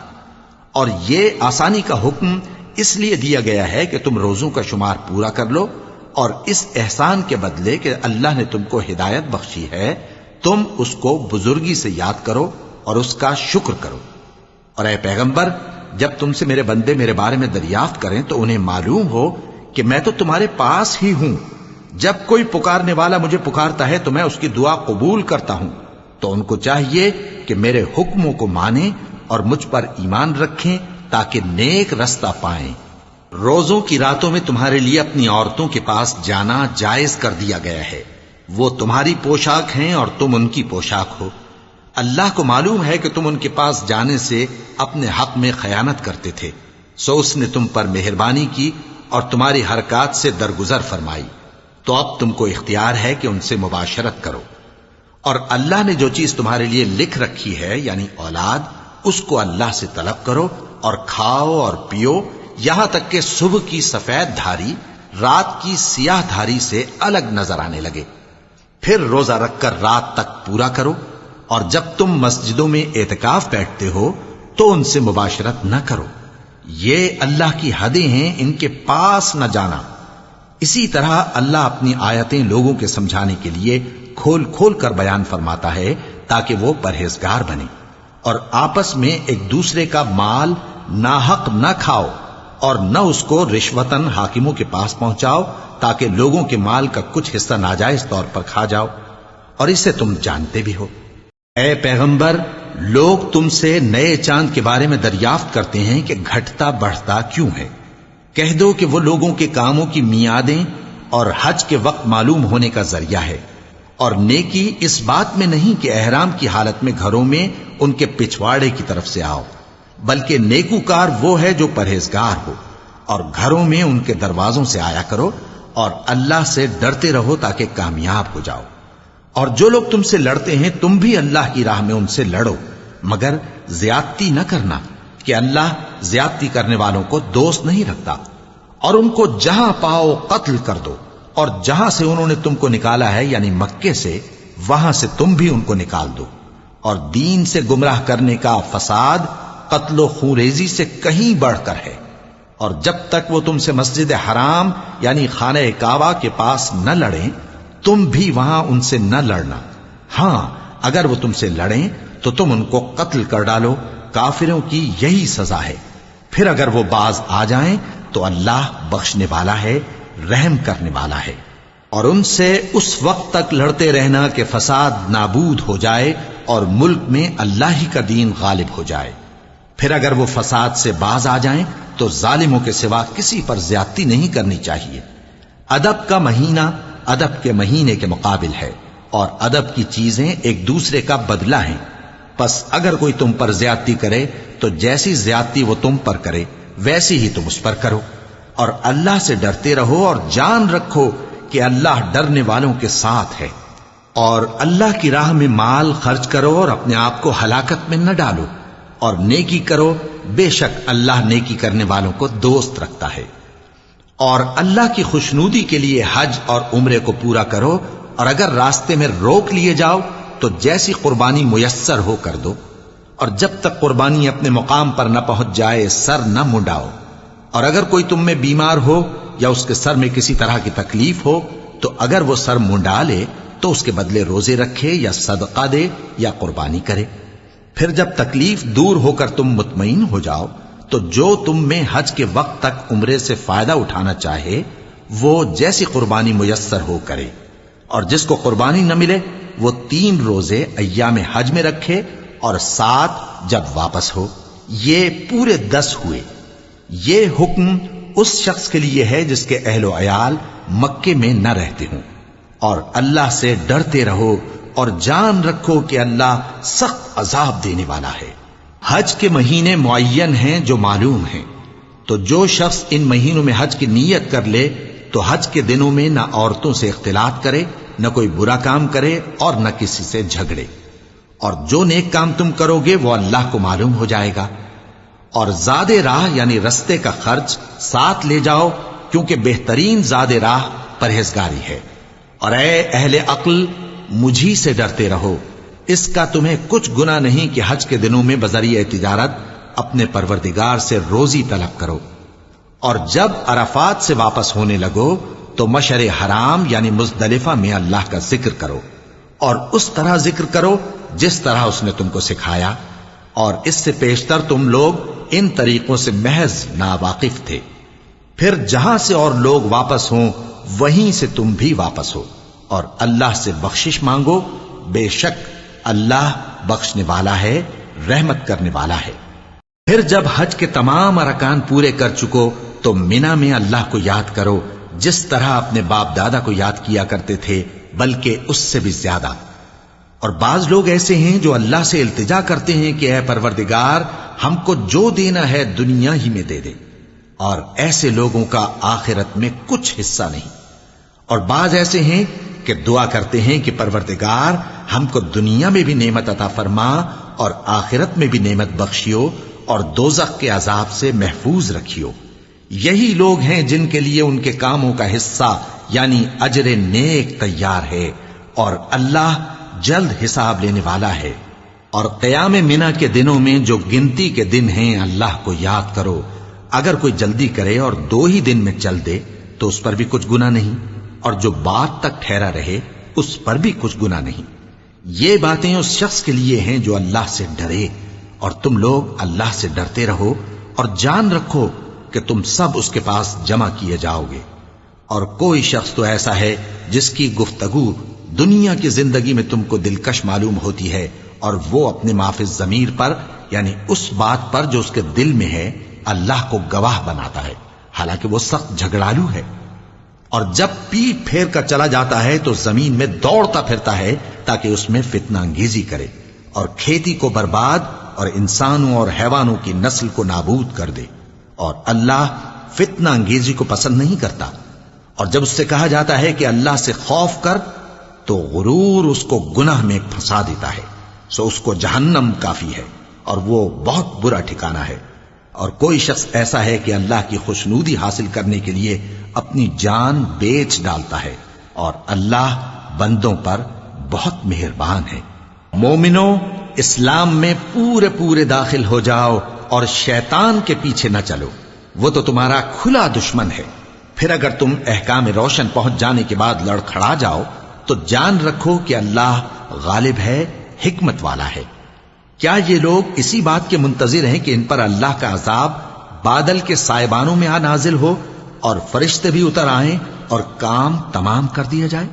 اور یہ آسانی کا حکم اس لیے دیا گیا ہے کہ تم روزوں کا شمار پورا کر لو، اور اس احسان کے بدلے کہ اللہ نے تم کو ہدایت بخشی ہے تم اس کو بزرگی سے یاد کرو اور اس کا شکر کرو۔ اور اے پیغمبر، جب تم سے میرے بندے میرے بارے میں دریافت کریں تو انہیں معلوم ہو کہ میں تو تمہارے پاس ہی ہوں۔ جب کوئی پکارنے والا مجھے پکارتا ہے تو میں اس کی دعا قبول کرتا ہوں، تو ان کو چاہیے کہ میرے حکموں کو مانیں اور مجھ پر ایمان رکھیں تاکہ نیک رستہ پائیں۔ روزوں کی راتوں میں تمہارے لیے اپنی عورتوں کے پاس جانا جائز کر دیا گیا ہے، وہ تمہاری پوشاک ہیں اور تم ان کی پوشاک ہو۔ اللہ کو معلوم ہے کہ تم ان کے پاس جانے سے اپنے حق میں خیانت کرتے تھے، سو اس نے تم پر مہربانی کی اور تمہاری حرکات سے درگزر فرمائی، تو اب تم کو اختیار ہے کہ ان سے مباشرت کرو۔ اور اللہ نے جو چیز تمہارے لیے لکھ رکھی ہے یعنی اولاد، اس کو اللہ سے طلب کرو اور کھاؤ اور پیو، یہاں تک کہ صبح کی سفید دھاری رات کی سیاہ دھاری سے الگ نظر آنے لگے۔ پھر روزہ رکھ کر رات تک پورا کرو، اور جب تم مسجدوں میں اعتکاف بیٹھتے ہو تو ان سے مباشرت نہ کرو، یہ اللہ کی حدیں ہیں، ان کے پاس نہ جانا۔ اسی طرح اللہ اپنی آیتیں لوگوں کے سمجھانے کے لیے کھول کھول کر بیان فرماتا ہے تاکہ وہ پرہیزگار بنے۔ اور آپس میں ایک دوسرے کا مال ناحق نہ کھاؤ، اور نہ اس کو رشوتاً حاکموں کے پاس پہنچاؤ تاکہ لوگوں کے مال کا کچھ حصہ ناجائز طور پر کھا جاؤ، اور اسے تم جانتے بھی ہو۔ اے پیغمبر، لوگ تم سے نئے چاند کے بارے میں دریافت کرتے ہیں کہ گھٹتا بڑھتا کیوں ہے۔ کہہ دو کہ وہ لوگوں کے کاموں کی میعادیں اور حج کے وقت معلوم ہونے کا ذریعہ ہے، اور نیکی اس بات میں نہیں کہ احرام کی حالت میں گھروں میں ان کے پچھواڑے کی طرف سے آؤ، بلکہ نیکوکار وہ ہے جو پرہیزگار ہو، اور گھروں میں ان کے دروازوں سے آیا کرو، اور اللہ سے ڈرتے رہو تاکہ کامیاب ہو جاؤ۔ اور جو لوگ تم سے لڑتے ہیں تم بھی اللہ کی راہ میں ان سے لڑو، مگر زیادتی نہ کرنا، کہ اللہ زیادتی کرنے والوں کو دوست نہیں رکھتا۔ اور ان کو جہاں پاؤ قتل کر دو، اور جہاں سے انہوں نے تم کو نکالا ہے یعنی مکے سے، وہاں سے تم بھی ان کو نکال دو۔ اور دین سے گمراہ کرنے کا فساد قتل و خونریزی سے کہیں بڑھ کر ہے۔ اور جب تک وہ تم سے مسجد حرام یعنی خانہ کعبہ کے پاس نہ لڑیں تم بھی وہاں ان سے نہ لڑنا۔ ہاں اگر وہ تم سے لڑیں تو تم ان کو قتل کر ڈالو، کافروں کی یہی سزا ہے۔ پھر اگر وہ باز آ جائیں تو اللہ بخشنے والا ہے، رحم کرنے والا ہے۔ اور ان سے اس وقت تک لڑتے رہنا کہ فساد نابود ہو جائے اور ملک میں اللہ ہی کا دین غالب ہو جائے۔ پھر اگر وہ فساد سے باز آ جائیں تو ظالموں کے سوا کسی پر زیادتی نہیں کرنی چاہیے۔ ادب کا مہینہ ادب کے مہینے کے مقابل ہے، اور ادب کی چیزیں ایک دوسرے کا بدلہ ہیں۔ پس اگر کوئی تم پر زیادتی کرے تو جیسی زیادتی وہ تم پر کرے ویسی ہی تم اس پر کرو، اور اللہ سے ڈرتے رہو اور جان رکھو کہ اللہ ڈرنے والوں کے ساتھ ہے۔ اور اللہ کی راہ میں مال خرچ کرو اور اپنے آپ کو ہلاکت میں نہ ڈالو، اور نیکی کرو، بے شک اللہ نیکی کرنے والوں کو دوست رکھتا ہے۔ اور اللہ کی خوشنودی کے لیے حج اور عمرے کو پورا کرو، اور اگر راستے میں روک لیے جاؤ تو جیسی قربانی میسر ہو کر دو، اور جب تک قربانی اپنے مقام پر نہ پہنچ جائے سر نہ منڈاؤ۔ اور اگر کوئی تم میں بیمار ہو یا اس کے سر میں کسی طرح کی تکلیف ہو تو اگر وہ سر منڈا لے تو اس کے بدلے روزے رکھے یا صدقہ دے یا قربانی کرے۔ پھر جب تکلیف دور ہو کر تم مطمئن ہو جاؤ تو جو تم میں حج کے وقت تک عمرے سے فائدہ اٹھانا چاہے وہ جیسی قربانی میسر ہو کرے، اور جس کو قربانی نہ ملے وہ 3 روزے ایام حج میں رکھے اور 7 جب واپس ہو، یہ پورے 10 ہوئے۔ یہ حکم اس شخص کے لیے ہے جس کے اہل و عیال مکے میں نہ رہتے ہوں۔ اور اللہ سے ڈرتے رہو اور جان رکھو کہ اللہ سخت عذاب دینے والا ہے۔ حج کے مہینے معین ہیں جو معلوم ہیں، تو جو شخص ان مہینوں میں حج کی نیت کر لے تو حج کے دنوں میں نہ عورتوں سے اختلاط کرے، نہ کوئی برا کام کرے اور نہ کسی سے جھگڑے۔ اور جو نیک کام تم کرو گے وہ اللہ کو معلوم ہو جائے گا۔ اور زاد راہ یعنی رستے کا خرچ ساتھ لے جاؤ، کیونکہ بہترین زاد راہ پرہیزگاری ہے۔ اور اے اہل عقل مجھی سے ڈرتے رہو، اس کا تمہیں کچھ گناہ نہیں کہ حج کے دنوں میں بذریعہ تجارت اپنے پروردگار سے روزی طلب کرو۔ اور جب عرفات سے واپس ہونے لگو تو مشعر حرام یعنی مزدلفہ میں اللہ کا ذکر کرو، اور اس طرح ذکر کرو جس طرح اس نے تم کو سکھایا، اور اس سے پیشتر تم لوگ ان طریقوں سے محض ناواقف تھے۔ پھر جہاں سے اور لوگ واپس ہوں وہیں سے تم بھی واپس ہو، اور اللہ سے بخشش مانگو، بے شک اللہ بخشنے والا ہے، رحمت کرنے والا ہے۔ پھر جب حج کے تمام ارکان پورے کر چکو تو مینا میں اللہ کو یاد کرو جس طرح اپنے باپ دادا کو یاد کیا کرتے تھے، بلکہ اس سے بھی زیادہ۔ اور بعض لوگ ایسے ہیں جو اللہ سے التجا کرتے ہیں کہ اے پروردگار ہم کو جو دینا ہے دنیا ہی میں دے دے، اور ایسے لوگوں کا آخرت میں کچھ حصہ نہیں۔ اور بعض ایسے ہیں کہ دعا کرتے ہیں کہ پروردگار ہم کو دنیا میں بھی نعمت عطا فرما اور آخرت میں بھی نعمت بخشیو اور دوزخ کے عذاب سے محفوظ رکھیو۔ یہی لوگ ہیں جن کے لیے ان کے کاموں کا حصہ یعنی اجر نیک تیار ہے، اور اللہ جلد حساب لینے والا ہے۔ اور قیام منا کے دنوں میں جو گنتی کے دن ہیں اللہ کو یاد کرو۔ اگر کوئی جلدی کرے اور 2 ہی دن میں چل دے تو اس پر بھی کچھ گناہ نہیں، اور جو بات تک ٹھہرا رہے اس پر بھی کچھ گناہ نہیں۔ یہ باتیں اس شخص کے لیے ہیں جو اللہ سے ڈرے، اور تم لوگ اللہ سے ڈرتے رہو اور جان رکھو کہ تم سب اس کے پاس جمع کیے جاؤ گے۔ اور کوئی شخص تو ایسا ہے جس کی گفتگو دنیا کی زندگی میں تم کو دلکش معلوم ہوتی ہے اور وہ اپنے معافی ضمیر پر یعنی اس بات پر جو اس کے دل میں ہے اللہ کو گواہ بناتا ہے، حالانکہ وہ سخت جھگڑالو ہے۔ اور جب پیٹ پھیر کر چلا جاتا ہے تو زمین میں دوڑتا پھرتا ہے تاکہ اس میں فتنہ انگیزی کرے اور کھیتی کو برباد اور انسانوں اور حیوانوں کی نسل کو نابود کر دے، اور اللہ فتنہ انگیزی کو پسند نہیں کرتا۔ اور جب اس سے کہا جاتا ہے کہ اللہ سے خوف کر تو غرور اس کو گناہ میں پھنسا دیتا ہے، سو اس کو جہنم کافی ہے اور وہ بہت برا ٹھکانہ ہے۔ اور کوئی شخص ایسا ہے کہ اللہ کی خوشنودی حاصل کرنے کے لیے اپنی جان بیچ ڈالتا ہے، اور اللہ بندوں پر بہت مہربان ہے۔ مومنو، اسلام میں پورے پورے داخل ہو جاؤ اور شیطان کے پیچھے نہ چلو، وہ تو تمہارا کھلا دشمن ہے۔ پھر اگر تم احکام روشن پہنچ جانے کے بعد لڑکھڑا جاؤ تو جان رکھو کہ اللہ غالب ہے، حکمت والا ہے۔ کیا یہ لوگ اسی بات کے منتظر ہیں کہ ان پر اللہ کا عذاب بادل کے سائبانوں میں نازل ہو اور فرشتے بھی اتر آئیں اور کام تمام کر دیا جائے؟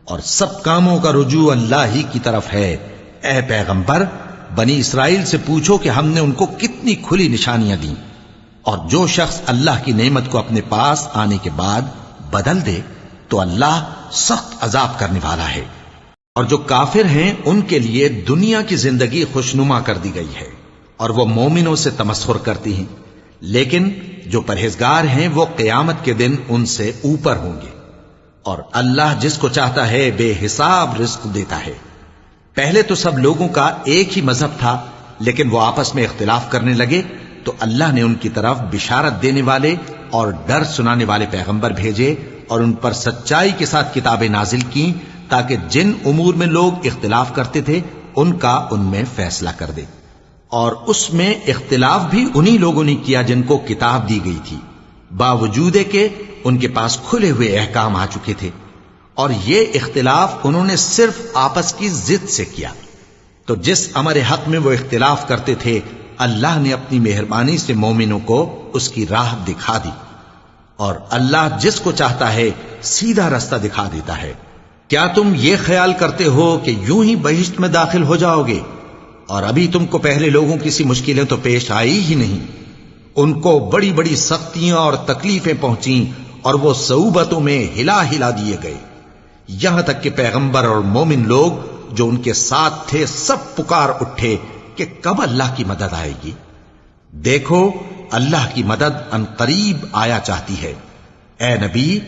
اور سب کاموں کا رجوع اللہ ہی کی طرف ہے۔ اے پیغمبر، بنی اسرائیل سے پوچھو کہ ہم نے ان کو کتنی کھلی نشانیاں دیں، اور جو شخص اللہ کی نعمت کو اپنے پاس آنے کے بعد بدل دے تو اللہ سخت عذاب کرنے والا ہے۔ اور جو کافر ہیں ان کے لیے دنیا کی زندگی خوشنما کر دی گئی ہے اور وہ مومنوں سے تمسخر کرتی ہیں، لیکن جو پرہیزگار ہیں وہ قیامت کے دن ان سے اوپر ہوں گے۔ اور اللہ جس کو چاہتا ہے بے حساب رزق دیتا ہے۔ پہلے تو سب لوگوں کا ایک ہی مذہب تھا، لیکن وہ آپس میں اختلاف کرنے لگے تو اللہ نے ان کی طرف بشارت دینے والے اور ڈر سنانے والے پیغمبر بھیجے اور ان پر سچائی کے ساتھ کتابیں نازل کی تاکہ جن امور میں لوگ اختلاف کرتے تھے ان کا ان میں فیصلہ کر دے۔ اور اس میں اختلاف بھی انہی لوگوں نے کیا جن کو کتاب دی گئی تھی، باوجود کہ ان کے پاس کھلے ہوئے احکام آ چکے تھے، اور یہ اختلاف انہوں نے صرف آپس کی ضد سے کیا۔ تو جس امر حق میں وہ اختلاف کرتے تھے اللہ نے اپنی مہربانی سے مومنوں کو اس کی راہ دکھا دی، اور اللہ جس کو چاہتا ہے سیدھا رستہ دکھا دیتا ہے۔ کیا تم یہ خیال کرتے ہو کہ یوں ہی بہشت میں داخل ہو جاؤ گے؟ اور ابھی تم کو پہلے لوگوں کی سی مشکلیں تو پیش آئی ہی نہیں، ان کو بڑی بڑی سختیاں اور تکلیفیں پہنچیں اور وہ صعوبتوں میں ہلا ہلا دیے گئے، یہاں تک کہ پیغمبر اور مومن لوگ جو ان کے ساتھ تھے سب پکار اٹھے کہ کب اللہ کی مدد آئے گی۔ دیکھو اللہ کی مدد عنقریب آیا چاہتی ہے۔ اے نبی،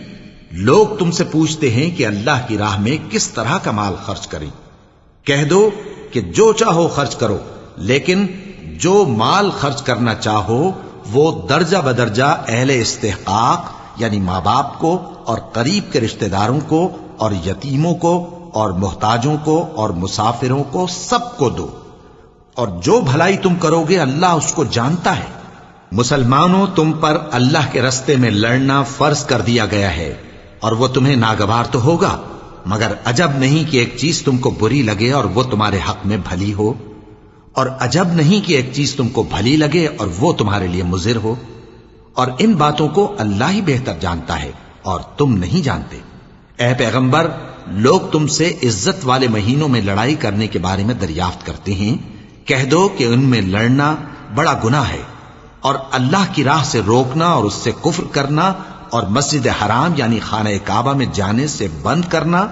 لوگ تم سے پوچھتے ہیں کہ اللہ کی راہ میں کس طرح کا مال خرچ کریں۔ کہہ دو کہ جو چاہو خرچ کرو، لیکن جو مال خرچ کرنا چاہو وہ درجہ بدرجہ اہل استحقاق یعنی ماں باپ کو اور قریب کے رشتہ داروں کو اور یتیموں کو اور محتاجوں کو اور مسافروں کو سب کو دو، اور جو بھلائی تم کرو گے اللہ اس کو جانتا ہے۔ مسلمانوں، تم پر اللہ کے رستے میں لڑنا فرض کر دیا گیا ہے، اور وہ تمہیں ناگوار تو ہوگا، مگر عجب نہیں کہ ایک چیز تم کو بری لگے اور وہ تمہارے حق میں بھلی ہو، اور عجب نہیں کہ ایک چیز تم کو بھلی لگے اور وہ تمہارے لیے مضر ہو، اور ان باتوں کو اللہ ہی بہتر جانتا ہے اور تم نہیں جانتے۔ اے پیغمبر، لوگ تم سے عزت والے مہینوں میں لڑائی کرنے کے بارے میں دریافت کرتے ہیں، کہہ دو کہ ان میں لڑنا بڑا گناہ ہے، اور اللہ کی راہ سے روکنا اور اس سے کفر کرنا اور مسجد حرام یعنی خانہ کعبہ میں جانے سے بند کرنا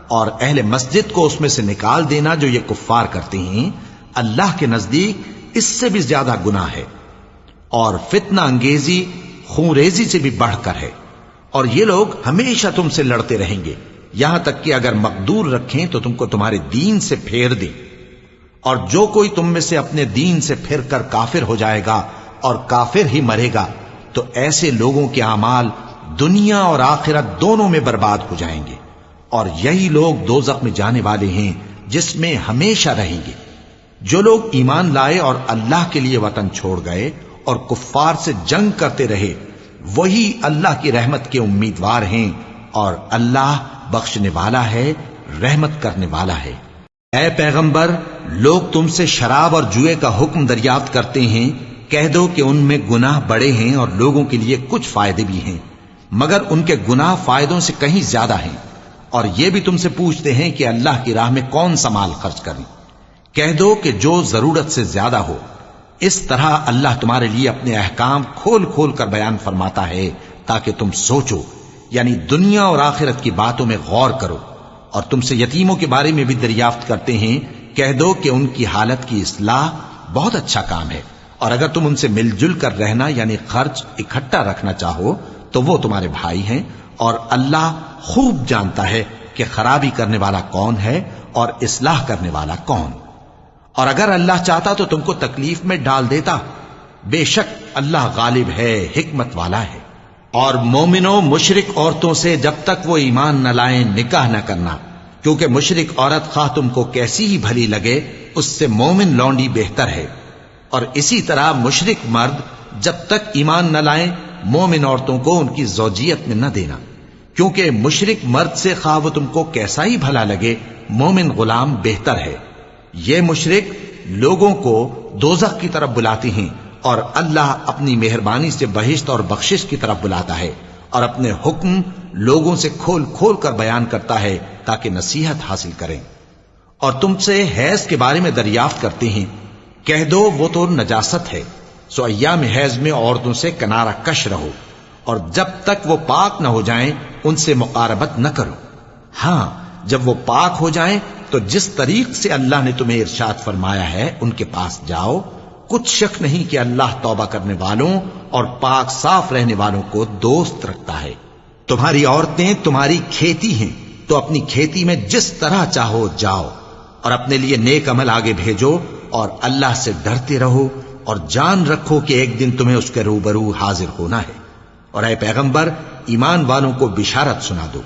اور اہل مسجد کو اس میں سے نکال دینا جو یہ کفار کرتے ہیں، اللہ کے نزدیک اس سے بھی زیادہ گناہ ہے، اور فتنہ انگیزی خونریزی سے بھی بڑھ کر ہے۔ اور یہ لوگ ہمیشہ تم سے لڑتے رہیں گے، یہاں تک کہ اگر مقدور رکھیں تو تم کو تمہارے دین سے پھیر دیں، اور جو کوئی تم میں سے اپنے دین سے پھر کر کافر ہو جائے گا اور کافر ہی مرے گا تو ایسے لوگوں کے اعمال دنیا اور آخرت دونوں میں برباد ہو جائیں گے، اور یہی لوگ دوزخ میں جانے والے ہیں جس میں ہمیشہ رہیں گے۔ جو لوگ ایمان لائے اور اللہ کے لیے وطن چھوڑ گئے اور کفار سے جنگ کرتے رہے وہی اللہ کی رحمت کے امیدوار ہیں، اور اللہ بخشنے والا ہے، رحمت کرنے والا ہے۔ اے پیغمبر، لوگ تم سے شراب اور جوئے کا حکم دریافت کرتے ہیں، کہہ دو کہ ان میں گناہ بڑے ہیں اور لوگوں کے لیے کچھ فائدے بھی ہیں، مگر ان کے گناہ فائدوں سے کہیں زیادہ ہیں۔ اور یہ بھی تم سے پوچھتے ہیں کہ اللہ کی راہ میں کون سا مال خرچ کریں، کہہ دو کہ جو ضرورت سے زیادہ ہو. اس طرح اللہ تمہارے لیے اپنے احکام کھول کھول کر بیان فرماتا ہے تاکہ تم سوچو، یعنی دنیا اور آخرت کی باتوں میں غور کرو. اور تم سے یتیموں کے بارے میں بھی دریافت کرتے ہیں، کہہ دو کہ ان کی حالت کی اصلاح بہت اچھا کام ہے، اور اگر تم ان سے مل جل کر رہنا یعنی خرچ اکٹھا رکھنا چاہو تو وہ تمہارے بھائی ہیں، اور اللہ خوب جانتا ہے کہ خرابی کرنے والا کون ہے اور اصلاح کرنے والا کون. اور اگر اللہ چاہتا تو تم کو تکلیف میں ڈال دیتا، بے شک اللہ غالب ہے، حکمت والا ہے. اور مومنوں مشرک عورتوں سے جب تک وہ ایمان نہ لائیں نکاح نہ کرنا، کیونکہ مشرک عورت خواہ تم کو کیسی ہی بھلی لگے اس سے مومن لونڈی بہتر ہے. اور اسی طرح مشرک مرد جب تک ایمان نہ لائیں مومن عورتوں کو ان کی زوجیت میں نہ دینا، کیونکہ مشرک مرد سے خواہ وہ تم کو کیسا ہی بھلا لگے مومن غلام بہتر ہے. یہ مشرک لوگوں کو دوزخ کی طرف بلاتے ہیں، اور اللہ اپنی مہربانی سے بہشت اور بخشش کی طرف بلاتا ہے، اور اپنے حکم لوگوں سے کھول کھول کر بیان کرتا ہے تاکہ نصیحت حاصل کریں. اور تم سے حیض کے بارے میں دریافت کرتے ہیں، کہہ دو وہ تو نجاست ہے، سو ایام حیض میں عورتوں سے کنارہ کش رہو، اور جب تک وہ پاک نہ ہو جائیں ان سے مقاربت نہ کرو. ہاں جب وہ پاک ہو جائیں تو جس طریق سے اللہ نے تمہیں ارشاد فرمایا ہے ان کے پاس جاؤ. کچھ شک نہیں کہ اللہ توبہ کرنے والوں اور پاک صاف رہنے والوں کو دوست رکھتا ہے. تمہاری عورتیں تمہاری کھیتی ہیں، تو اپنی کھیتی میں جس طرح چاہو جاؤ، اور اپنے لیے نیک عمل آگے بھیجو، اور اللہ سے ڈرتے رہو، اور جان رکھو کہ ایک دن تمہیں اس کے روبرو حاضر ہونا ہے. اور اے پیغمبر ایمان والوں کو بشارت سنا دو،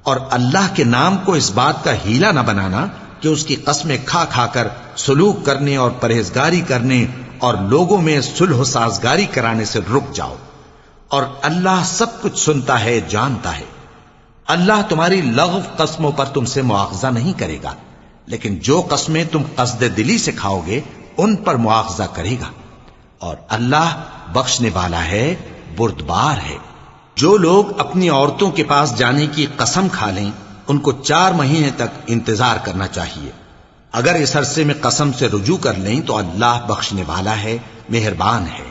اور اللہ کے نام کو اس بات کا ہیلا نہ بنانا کہ اس کی قسمیں کھا کھا کر سلوک کرنے اور پرہیزگاری کرنے اور لوگوں میں صلح و سازگاری کرانے سے رک جاؤ. اور اللہ سب کچھ سنتا ہے، جانتا ہے. اللہ تمہاری لغو قسموں پر تم سے مواخذہ نہیں کرے گا، لیکن جو قسمیں تم قصد دلی سے کھاؤ گے ان پر مواخذہ کرے گا. اور اللہ بخشنے والا ہے، بردبار ہے. جو لوگ اپنی عورتوں کے پاس جانے کی قسم کھا لیں ان کو 4 مہینے تک انتظار کرنا چاہیے. اگر اس عرصے میں قسم سے رجوع کر لیں تو اللہ بخشنے والا ہے، مہربان ہے.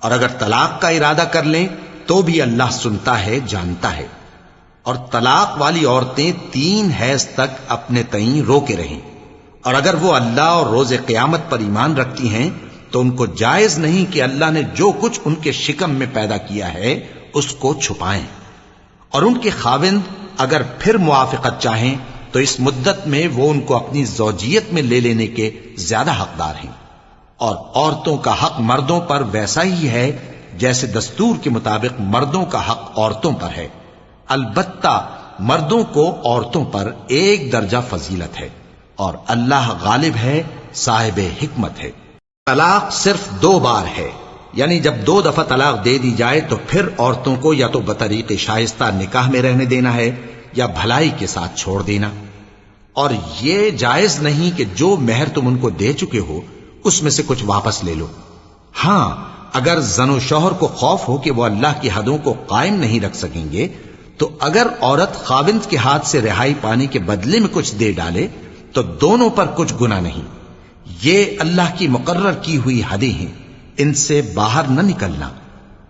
اور اگر طلاق کا ارادہ کر لیں تو بھی اللہ سنتا ہے، جانتا ہے. اور طلاق والی عورتیں 3 حیض تک اپنے تئیں روکے رہیں، اور اگر وہ اللہ اور روز قیامت پر ایمان رکھتی ہیں تو ان کو جائز نہیں کہ اللہ نے جو کچھ ان کے شکم میں پیدا کیا ہے اس کو چھپائیں. اور ان کے خاوند اگر پھر موافقت چاہیں تو اس مدت میں وہ ان کو اپنی زوجیت میں لے لینے کے زیادہ حقدار ہیں. اور عورتوں کا حق مردوں پر ویسا ہی ہے جیسے دستور کے مطابق مردوں کا حق عورتوں پر ہے. البتہ مردوں کو عورتوں پر 1 درجہ فضیلت ہے، اور اللہ غالب ہے، صاحب حکمت ہے. طلاق صرف 2 بار ہے، یعنی جب 2 دفعہ طلاق دے دی جائے تو پھر عورتوں کو یا تو بطریق شائستہ نکاح میں رہنے دینا ہے یا بھلائی کے ساتھ چھوڑ دینا. اور یہ جائز نہیں کہ جو مہر تم ان کو دے چکے ہو اس میں سے کچھ واپس لے لو. ہاں اگر زن و شوہر کو خوف ہو کہ وہ اللہ کی حدوں کو قائم نہیں رکھ سکیں گے تو اگر عورت خاوند کے ہاتھ سے رہائی پانے کے بدلے میں کچھ دے ڈالے تو دونوں پر کچھ گناہ نہیں. یہ اللہ کی مقرر کی ہوئی حدیں ہیں، ان سے باہر نہ نکلنا.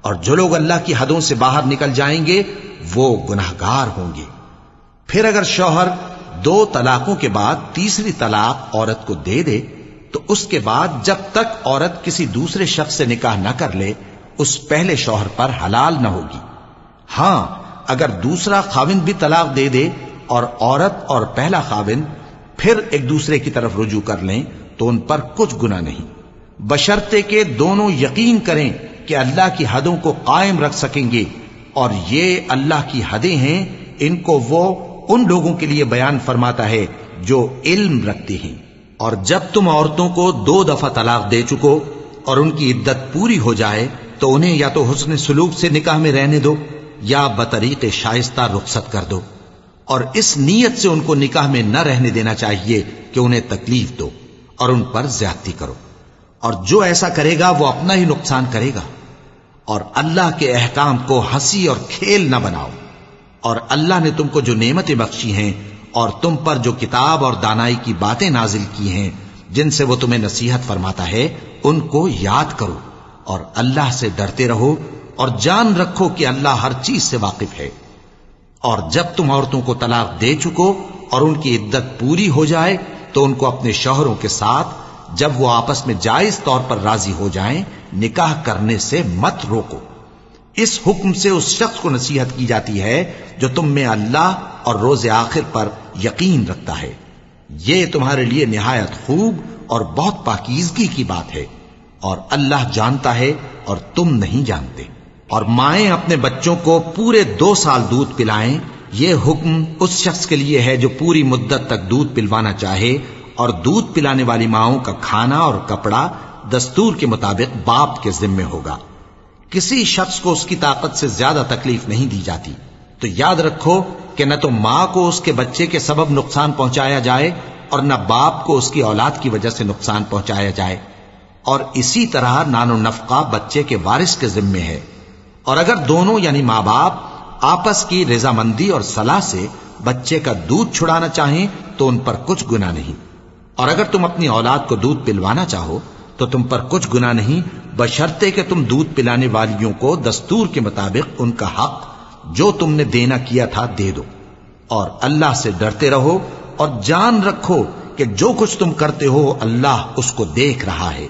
اور جو لوگ اللہ کی حدوں سے باہر نکل جائیں گے وہ گناہگار ہوں گے. پھر اگر شوہر 2 طلاقوں کے بعد تیسری طلاق عورت کو دے دے تو اس کے بعد جب تک عورت کسی دوسرے شخص سے نکاح نہ کر لے اس پہلے شوہر پر حلال نہ ہوگی. ہاں اگر دوسرا خاوند بھی طلاق دے دے اور عورت اور پہلا خاوند پھر ایک دوسرے کی طرف رجوع کر لیں تو ان پر کچھ گناہ نہیں، بشرطے کہ دونوں یقین کریں کہ اللہ کی حدوں کو قائم رکھ سکیں گے. اور یہ اللہ کی حدیں ہیں، ان کو وہ ان لوگوں کے لیے بیان فرماتا ہے جو علم رکھتے ہیں. اور جب تم عورتوں کو 2 دفعہ طلاق دے چکو اور ان کی عدت پوری ہو جائے تو انہیں یا تو حسن سلوک سے نکاح میں رہنے دو یا بطریق شائستہ رخصت کر دو. اور اس نیت سے ان کو نکاح میں نہ رہنے دینا چاہیے کہ انہیں تکلیف دو اور ان پر زیادتی کرو. اور جو ایسا کرے گا وہ اپنا ہی نقصان کرے گا. اور اللہ کے احکام کو ہنسی اور کھیل نہ بناؤ. اور اللہ نے تم کو جو نعمتیں بخشی ہیں اور تم پر جو کتاب اور دانائی کی باتیں نازل کی ہیں جن سے وہ تمہیں نصیحت فرماتا ہے ان کو یاد کرو، اور اللہ سے ڈرتے رہو، اور جان رکھو کہ اللہ ہر چیز سے واقف ہے۔ اور جب تم عورتوں کو طلاق دے چکو اور ان کی عدت پوری ہو جائے تو ان کو اپنے شوہروں کے ساتھ جب وہ آپس میں جائز طور پر راضی ہو جائیں نکاح کرنے سے مت روکو۔ اس حکم سے اس شخص کو نصیحت کی جاتی ہے جو تم میں اللہ اور روز آخر پر یقین رکھتا ہے۔ یہ تمہارے لیے نہایت خوب اور بہت پاکیزگی کی بات ہے، اور اللہ جانتا ہے اور تم نہیں جانتے۔ اور مائیں اپنے بچوں کو پورے 2 سال دودھ پلائیں، یہ حکم اس شخص کے لیے ہے جو پوری مدت تک دودھ پلوانا چاہے، اور دودھ پلانے والی ماؤں کا کھانا اور کپڑا دستور کے مطابق باپ کے ذمے ہوگا۔ کسی شخص کو اس کی طاقت سے زیادہ تکلیف نہیں دی جاتی، تو یاد رکھو کہ نہ تو ماں کو اس کے بچے کے سبب نقصان پہنچایا جائے اور نہ باپ کو اس کی اولاد کی وجہ سے نقصان پہنچایا جائے، اور اسی طرح نان و نفقہ بچے کے وارث کے ذمے ہے۔ اور اگر دونوں یعنی ماں باپ آپس کی رضامندی اور صلاح سے بچے کا دودھ چھڑانا چاہیں تو ان پر کچھ گناہ نہیں، اور اگر تم اپنی اولاد کو دودھ پلوانا چاہو تو تم پر کچھ گناہ نہیں، بشرطے کہ تم دودھ پلانے والیوں کو دستور کے مطابق ان کا حق جو تم نے دینا کیا تھا دے دو۔ اور اللہ سے ڈرتے رہو اور جان رکھو کہ جو کچھ تم کرتے ہو اللہ اس کو دیکھ رہا ہے۔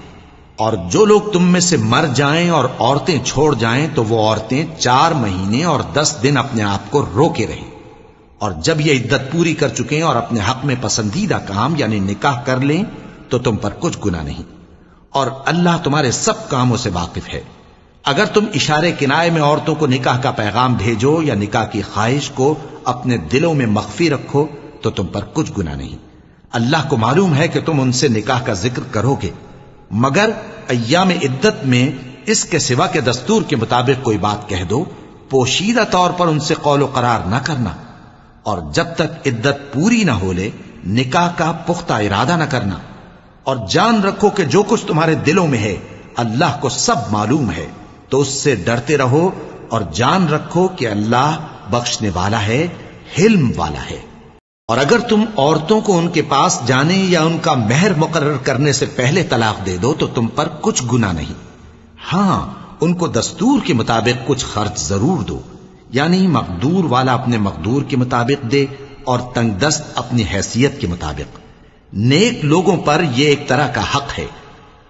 اور جو لوگ تم میں سے مر جائیں اور عورتیں چھوڑ جائیں تو وہ عورتیں 4 مہینے اور 10 دن اپنے آپ کو روکے رہیں، اور جب یہ عدت پوری کر چکیں اور اپنے حق میں پسندیدہ کام یعنی نکاح کر لیں تو تم پر کچھ گناہ نہیں، اور اللہ تمہارے سب کاموں سے واقف ہے۔ اگر تم اشارے کنائے میں عورتوں کو نکاح کا پیغام بھیجو یا نکاح کی خواہش کو اپنے دلوں میں مخفی رکھو تو تم پر کچھ گناہ نہیں۔ اللہ کو معلوم ہے کہ تم ان سے نکاح کا ذکر کرو گے، مگر ایام عدت میں اس کے سوا کے دستور کے مطابق کوئی بات کہہ دو، پوشیدہ طور پر ان سے قول و قرار نہ کرنا، اور جب تک عدت پوری نہ ہو لے نکاح کا پختہ ارادہ نہ کرنا۔ اور جان رکھو کہ جو کچھ تمہارے دلوں میں ہے اللہ کو سب معلوم ہے، تو اس سے ڈرتے رہو اور جان رکھو کہ اللہ بخشنے والا ہے، حلم والا ہے۔ اور اگر تم عورتوں کو ان کے پاس جانے یا ان کا مہر مقرر کرنے سے پہلے طلاق دے دو تو تم پر کچھ گناہ نہیں، ہاں ان کو دستور کے مطابق کچھ خرچ ضرور دو، یعنی مقدور والا اپنے مقدور کے مطابق دے اور تنگ دست اپنی حیثیت کے مطابق۔ نیک لوگوں پر یہ ایک طرح کا حق ہے۔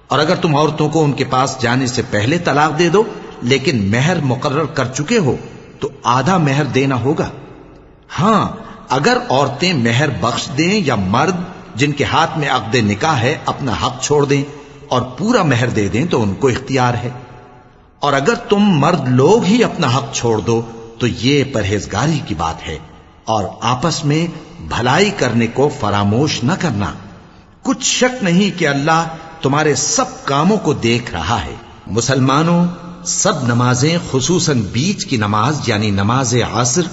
اور اگر تم عورتوں کو ان کے پاس جانے سے پہلے طلاق دے دو لیکن مہر مقرر کر چکے ہو تو آدھا مہر دینا ہوگا۔ ہاں اگر عورتیں مہر بخش دیں یا مرد جن کے ہاتھ میں عقد نکاح ہے اپنا حق چھوڑ دیں اور پورا مہر دے دیں تو ان کو اختیار ہے۔ اور اگر تم مرد لوگ ہی اپنا حق چھوڑ دو تو یہ پرہیزگاری کی بات ہے، اور آپس میں بھلائی کرنے کو فراموش نہ کرنا۔ کچھ شک نہیں کہ اللہ تمہارے سب کاموں کو دیکھ رہا ہے۔ مسلمانوں، سب نمازیں خصوصاً بیچ کی نماز یعنی نماز عصر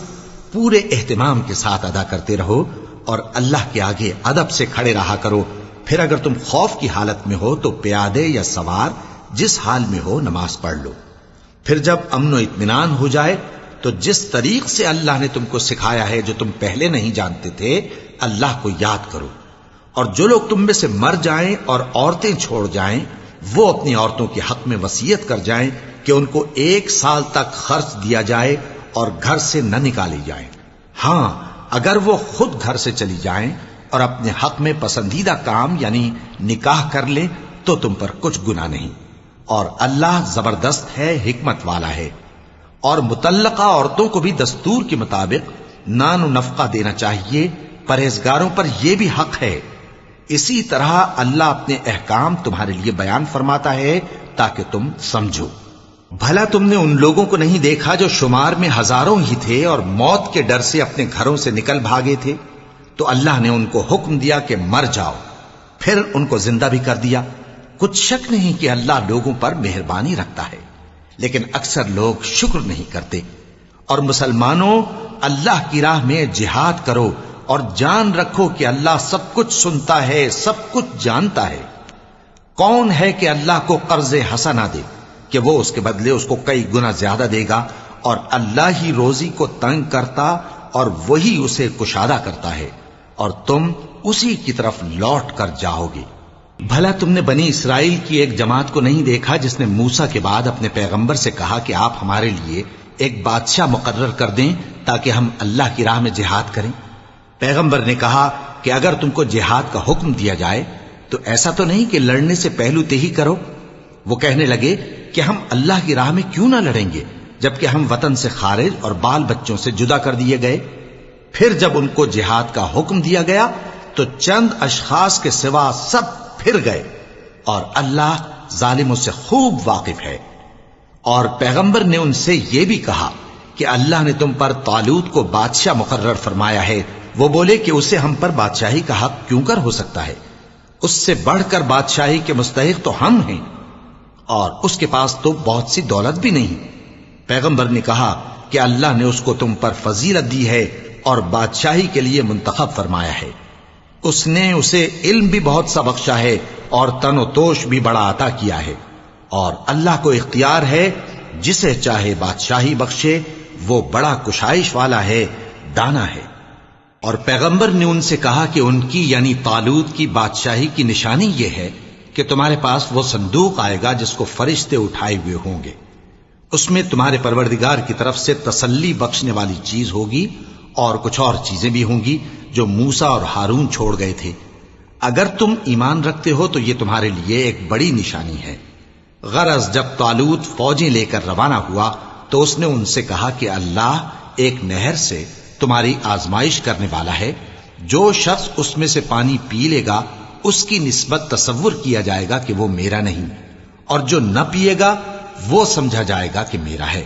پورے اہتمام کے ساتھ ادا کرتے رہو اور اللہ کے آگے ادب سے کھڑے رہا کرو۔ پھر اگر تم خوف کی حالت میں ہو تو پیادے یا سوار جس حال میں ہو نماز پڑھ لو۔ پھر جب امن و اطمینان ہو جائے تو جس طریق سے اللہ نے تم کو سکھایا ہے جو تم پہلے نہیں جانتے تھے اللہ کو یاد کرو۔ اور جو لوگ تم میں سے مر جائیں اور عورتیں چھوڑ جائیں وہ اپنی عورتوں کے حق میں وصیت کر جائیں کہ ان کو 1 سال تک خرچ دیا جائے اور گھر سے نہ نکالی جائیں۔ ہاں اگر وہ خود گھر سے چلی جائیں اور اپنے حق میں پسندیدہ کام یعنی نکاح کر لیں تو تم پر کچھ گناہ نہیں، اور اللہ زبردست ہے، حکمت والا ہے۔ اور مطلقہ عورتوں کو بھی دستور کے مطابق نان و نفقہ دینا چاہیے، پرہیزگاروں پر یہ بھی حق ہے۔ اسی طرح اللہ اپنے احکام تمہارے لیے بیان فرماتا ہے تاکہ تم سمجھو۔ بھلا تم نے ان لوگوں کو نہیں دیکھا جو شمار میں ہزاروں ہی تھے اور موت کے ڈر سے اپنے گھروں سے نکل بھاگے تھے، تو اللہ نے ان کو حکم دیا کہ مر جاؤ، پھر ان کو زندہ بھی کر دیا۔ کچھ شک نہیں کہ اللہ لوگوں پر مہربانی رکھتا ہے، لیکن اکثر لوگ شکر نہیں کرتے۔ اور مسلمانوں، اللہ کی راہ میں جہاد کرو اور جان رکھو کہ اللہ سب کچھ سنتا ہے، سب کچھ جانتا ہے۔ کون ہے کہ اللہ کو قرض حسنہ دے کہ وہ اس کے بدلے اس کو کئی گنا زیادہ دے گا، اور اللہ ہی روزی کو تنگ کرتا اور وہی اسے کشادہ کرتا ہے، اور تم اسی کی طرف لوٹ کر جاؤ گے۔ بھلا تم نے بنی اسرائیل کی ایک جماعت کو نہیں دیکھا جس نے موسیٰ کے بعد اپنے پیغمبر سے کہا کہ آپ ہمارے لیے ایک بادشاہ مقرر کر دیں تاکہ ہم اللہ کی راہ میں جہاد کریں؟ پیغمبر نے کہا کہ اگر تم کو جہاد کا حکم دیا جائے تو ایسا تو نہیں کہ لڑنے سے پہلو تہی کرو۔ وہ کہنے لگے کہ ہم اللہ کی راہ میں کیوں نہ لڑیں گے جبکہ ہم وطن سے خارج اور بال بچوں سے جدا کر دیے گئے۔ پھر جب ان کو جہاد کا حکم دیا گیا تو چند اشخاص کے سوا سب پھر گئے، اور اللہ ظالموں سے خوب واقف ہے۔ اور پیغمبر نے ان سے یہ بھی کہا کہ اللہ نے تم پر طالوت کو بادشاہ مقرر فرمایا ہے۔ وہ بولے کہ اسے ہم پر بادشاہی کا حق کیوں کر ہو سکتا ہے؟ اس سے بڑھ کر بادشاہی کے مستحق تو ہم ہیں، اور اس کے پاس تو بہت سی دولت بھی نہیں۔ پیغمبر نے کہا کہ اللہ نے اس کو تم پر فضیلت دی ہے اور بادشاہی کے لیے منتخب فرمایا ہے۔ اس نے اسے علم بھی بہت سا بخشا ہے اور تن و توش بھی بڑا عطا کیا ہے، اور اللہ کو اختیار ہے جسے چاہے بادشاہی بخشے، وہ بڑا کشائش والا ہے، دانا ہے۔ اور پیغمبر نے ان سے کہا کہ ان کی یعنی طالوت کی بادشاہی کی نشانی یہ ہے کہ تمہارے پاس وہ صندوق آئے گا جس کو فرشتے اٹھائے ہوئے ہوں گے۔ اس میں تمہارے پروردگار کی طرف سے تسلی بخشنے والی چیز ہوگی اور کچھ اور چیزیں بھی ہوں گی جو موسیٰ اور ہارون چھوڑ گئے تھے۔ اگر تم ایمان رکھتے ہو تو یہ تمہارے لیے ایک بڑی نشانی ہے۔ غرض جب طالوت فوجیں لے کر روانہ ہوا تو اس نے ان سے کہا کہ اللہ ایک نہر سے تمہاری آزمائش کرنے والا ہے، جو شخص اس میں سے پانی پی لے گا اس کی نسبت تصور کیا جائے گا کہ وہ میرا نہیں، اور جو نہ پیے گا وہ سمجھا جائے گا کہ میرا ہے۔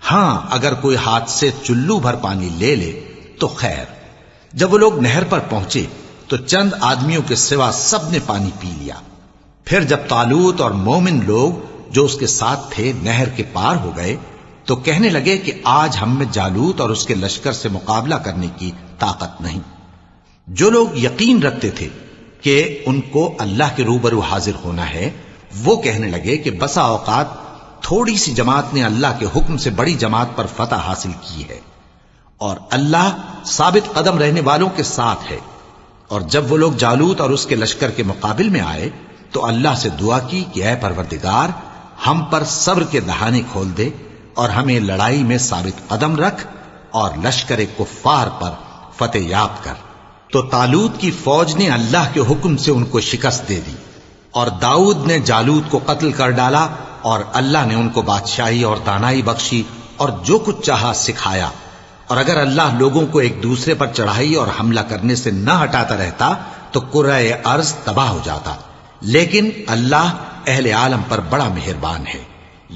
ہاں اگر کوئی ہاتھ سے چلو بھر پانی لے لے تو خیر۔ جب وہ لوگ نہر پر پہنچے تو چند آدمیوں کے سوا سب نے پانی پی لیا۔ پھر جب طالوت اور مومن لوگ جو اس کے ساتھ تھے نہر کے پار ہو گئے تو کہنے لگے کہ آج ہم میں جالوت اور اس کے لشکر سے مقابلہ کرنے کی طاقت نہیں۔ جو لوگ یقین رکھتے تھے کہ ان کو اللہ کے روبرو حاضر ہونا ہے، وہ کہنے لگے کہ بسا اوقات تھوڑی سی جماعت نے اللہ کے حکم سے بڑی جماعت پر فتح حاصل کی ہے، اور اللہ ثابت قدم رہنے والوں کے ساتھ ہے۔ اور جب وہ لوگ جالوت اور اس کے لشکر کے مقابل میں آئے تو اللہ سے دعا کی کہ اے پروردگار، ہم پر صبر کے دہانے کھول دے اور ہمیں لڑائی میں ثابت قدم رکھ اور لشکر کفار پر فتح یاب کر۔ تو طالوت کی فوج نے اللہ کے حکم سے ان کو شکست دے دی، اور داؤد نے جالوت کو قتل کر ڈالا، اور اللہ نے ان کو بادشاہی اور دانائی بخشی اور جو کچھ چاہا سکھایا۔ اور اگر اللہ لوگوں کو ایک دوسرے پر چڑھائی اور حملہ کرنے سے نہ ہٹاتا رہتا تو کرۂ ارض تباہ ہو جاتا، لیکن اللہ اہل عالم پر بڑا مہربان ہے۔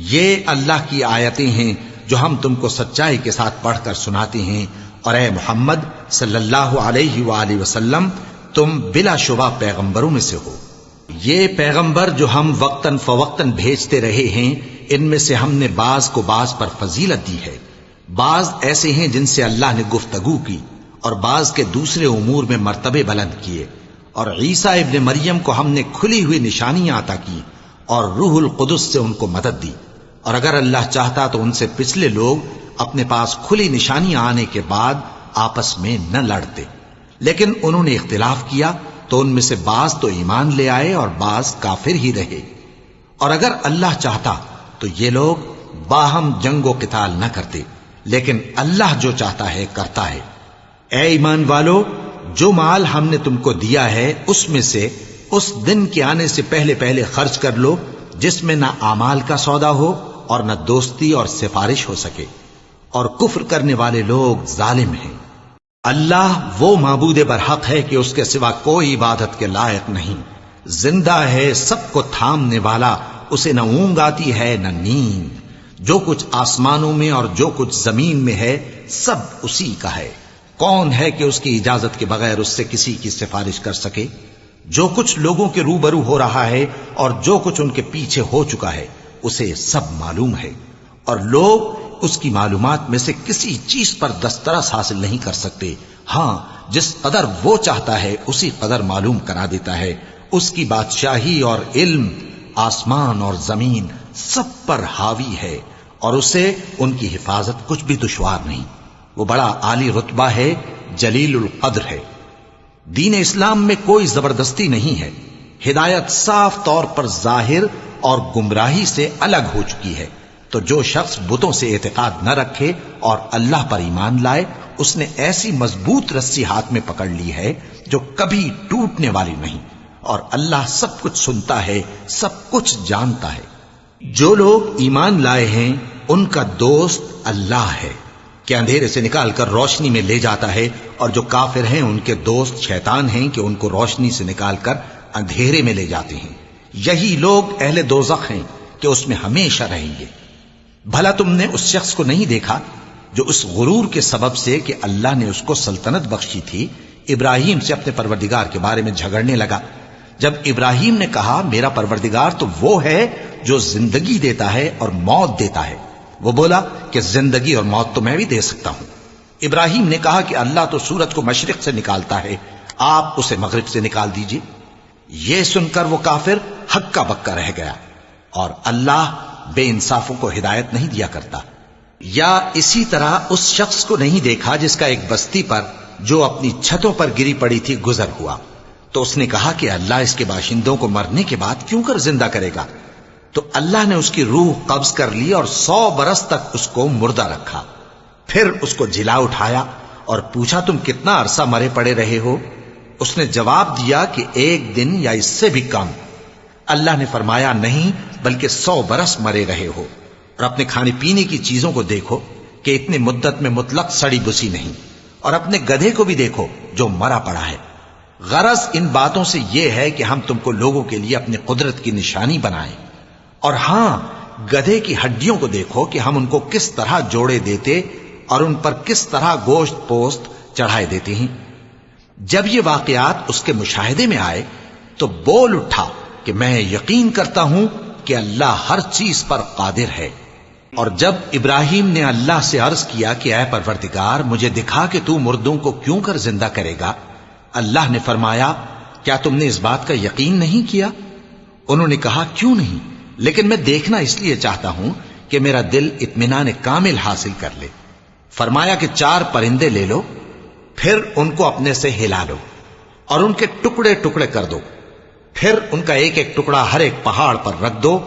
یہ اللہ کی آیتیں ہیں جو ہم تم کو سچائی کے ساتھ پڑھ کر سناتے ہیں، اور اے محمد صلی اللہ علیہ وآلہ وسلم تم بلا شبہ پیغمبروں میں سے ہو۔ یہ پیغمبر جو ہم وقتاً فوقتاً بھیجتے رہے ہیں، ان میں سے ہم نے بعض کو بعض پر فضیلت دی ہے۔ بعض ایسے ہیں جن سے اللہ نے گفتگو کی، اور بعض کے دوسرے امور میں مرتبے بلند کیے۔ اور عیسیٰ ابن مریم کو ہم نے کھلی ہوئی نشانیاں عطا کی اور روح القدس سے ان کو مدد دی، اور اگر اللہ چاہتا تو ان سے پچھلے لوگ اپنے پاس کھلی نشانیاں آنے کے بعد آپس میں نہ لڑتے، لیکن انہوں نے اختلاف کیا تو ان میں سے بعض تو ایمان لے آئے اور بعض کافر ہی رہے۔ اور اگر اللہ چاہتا تو یہ لوگ باہم جنگ و قتال نہ کرتے، لیکن اللہ جو چاہتا ہے کرتا ہے۔ اے ایمان والو، جو مال ہم نے تم کو دیا ہے اس میں سے اس دن کے آنے سے پہلے پہلے خرچ کر لو جس میں نہ اعمال کا سودا ہو اور نہ دوستی اور سفارش ہو سکے، اور کفر کرنے والے لوگ ظالم ہیں۔ اللہ وہ معبود برحق ہے کہ اس کے سوا کوئی عبادت کے لائق نہیں، زندہ ہے، سب کو تھامنے والا، اسے نہ اونگ آتی ہے نہ نیند۔ جو کچھ آسمانوں میں اور جو کچھ زمین میں ہے سب اسی کا ہے۔ کون ہے کہ اس کی اجازت کے بغیر اس سے کسی کی سفارش کر سکے؟ جو کچھ لوگوں کے روبرو ہو رہا ہے اور جو کچھ ان کے پیچھے ہو چکا ہے اسے سب معلوم ہے، اور لوگ اس کی معلومات میں سے کسی چیز پر دسترس حاصل نہیں کر سکتے۔ ہاں جس قدر وہ چاہتا ہے اسی قدر معلوم کرا دیتا ہے۔ اس کی بادشاہی اور علم آسمان اور زمین سب پر حاوی ہے، اور اسے ان کی حفاظت کچھ بھی دشوار نہیں۔ وہ بڑا عالی رتبہ ہے، جلیل القدر ہے۔ دین اسلام میں کوئی زبردستی نہیں ہے، ہدایت صاف طور پر ظاہر اور گمراہی سے الگ ہو چکی ہے۔ تو جو شخص بتوں سے اعتقاد نہ رکھے اور اللہ پر ایمان لائے، اس نے ایسی مضبوط رسی ہاتھ میں پکڑ لی ہے جو کبھی ٹوٹنے والی نہیں، اور اللہ سب کچھ سنتا ہے، سب کچھ جانتا ہے۔ جو لوگ ایمان لائے ہیں ان کا دوست اللہ ہے کہ اندھیرے سے نکال کر روشنی میں لے جاتا ہے، اور جو کافر ہیں ان کے دوست شیطان ہیں کہ ان کو روشنی سے نکال کر اندھیرے میں لے جاتے ہیں۔ یہی لوگ اہل دوزخ ہیں کہ اس میں ہمیشہ رہیں گے۔ بھلا تم نے اس شخص کو نہیں دیکھا جو اس غرور کے سبب سے کہ اللہ نے اس کو سلطنت بخشی تھی، ابراہیم سے اپنے پروردگار کے بارے میں جھگڑنے لگا؟ جب ابراہیم نے کہا میرا پروردگار تو وہ ہے جو زندگی دیتا ہے اور موت دیتا ہے، وہ بولا کہ زندگی اور موت تو میں بھی دے سکتا ہوں۔ ابراہیم نے کہا کہ اللہ تو سورج کو مشرق سے نکالتا ہے، آپ اسے مغرب سے نکال دیجئے۔ یہ سن کر وہ کافر ہکا بکا رہ گیا، اور اللہ بے انصافوں کو ہدایت نہیں دیا کرتا۔ یا اسی طرح اس شخص کو نہیں دیکھا جس کا ایک بستی پر جو اپنی چھتوں پر گری پڑی تھی گزر ہوا، تو اس نے کہا کہ اللہ اس کے باشندوں کو مرنے کے بعد کیوں کر زندہ کرے گا؟ تو اللہ نے اس کی روح قبض کر لی اور 100 برس تک اس کو مردہ رکھا۔ پھر اس کو جلا اٹھایا اور پوچھا تم کتنا عرصہ مرے پڑے رہے ہو؟ اس نے جواب دیا کہ 1 دن یا اس سے بھی کم۔ اللہ نے فرمایا نہیں بلکہ 100 برس مرے رہے ہو، اور اپنے کھانے پینے کی چیزوں کو دیکھو کہ اتنی مدت میں مطلق سڑی بسی نہیں، اور اپنے گدھے کو بھی دیکھو جو مرا پڑا ہے۔ غرض ان باتوں سے یہ ہے کہ ہم تم کو لوگوں کے لیے اپنی قدرت کی نشانی بنائیں، اور ہاں گدھے کی ہڈیوں کو دیکھو کہ ہم ان کو کس طرح جوڑے دیتے اور ان پر کس طرح گوشت پوست چڑھائے دیتے ہیں۔ جب یہ واقعات اس کے مشاہدے میں آئے تو بول اٹھا کہ میں یقین کرتا ہوں کہ اللہ ہر چیز پر قادر ہے۔ اور جب ابراہیم نے اللہ سے عرض کیا کہ اے پروردگار مجھے دکھا کہ تو مردوں کو کیوں کر زندہ کرے گا، اللہ نے فرمایا کیا تم نے اس بات کا یقین نہیں کیا؟ انہوں نے کہا کیوں نہیں، لیکن میں دیکھنا اس لیے چاہتا ہوں کہ میرا دل اطمینان کامل حاصل کر لے۔ فرمایا کہ 4 پرندے لے لو، پھر ان کو اپنے سے ہلا لو اور ان کے ٹکڑے ٹکڑے کر دو، پھر ان کا ایک ایک ٹکڑا ہر ایک پہاڑ پر رکھ دو،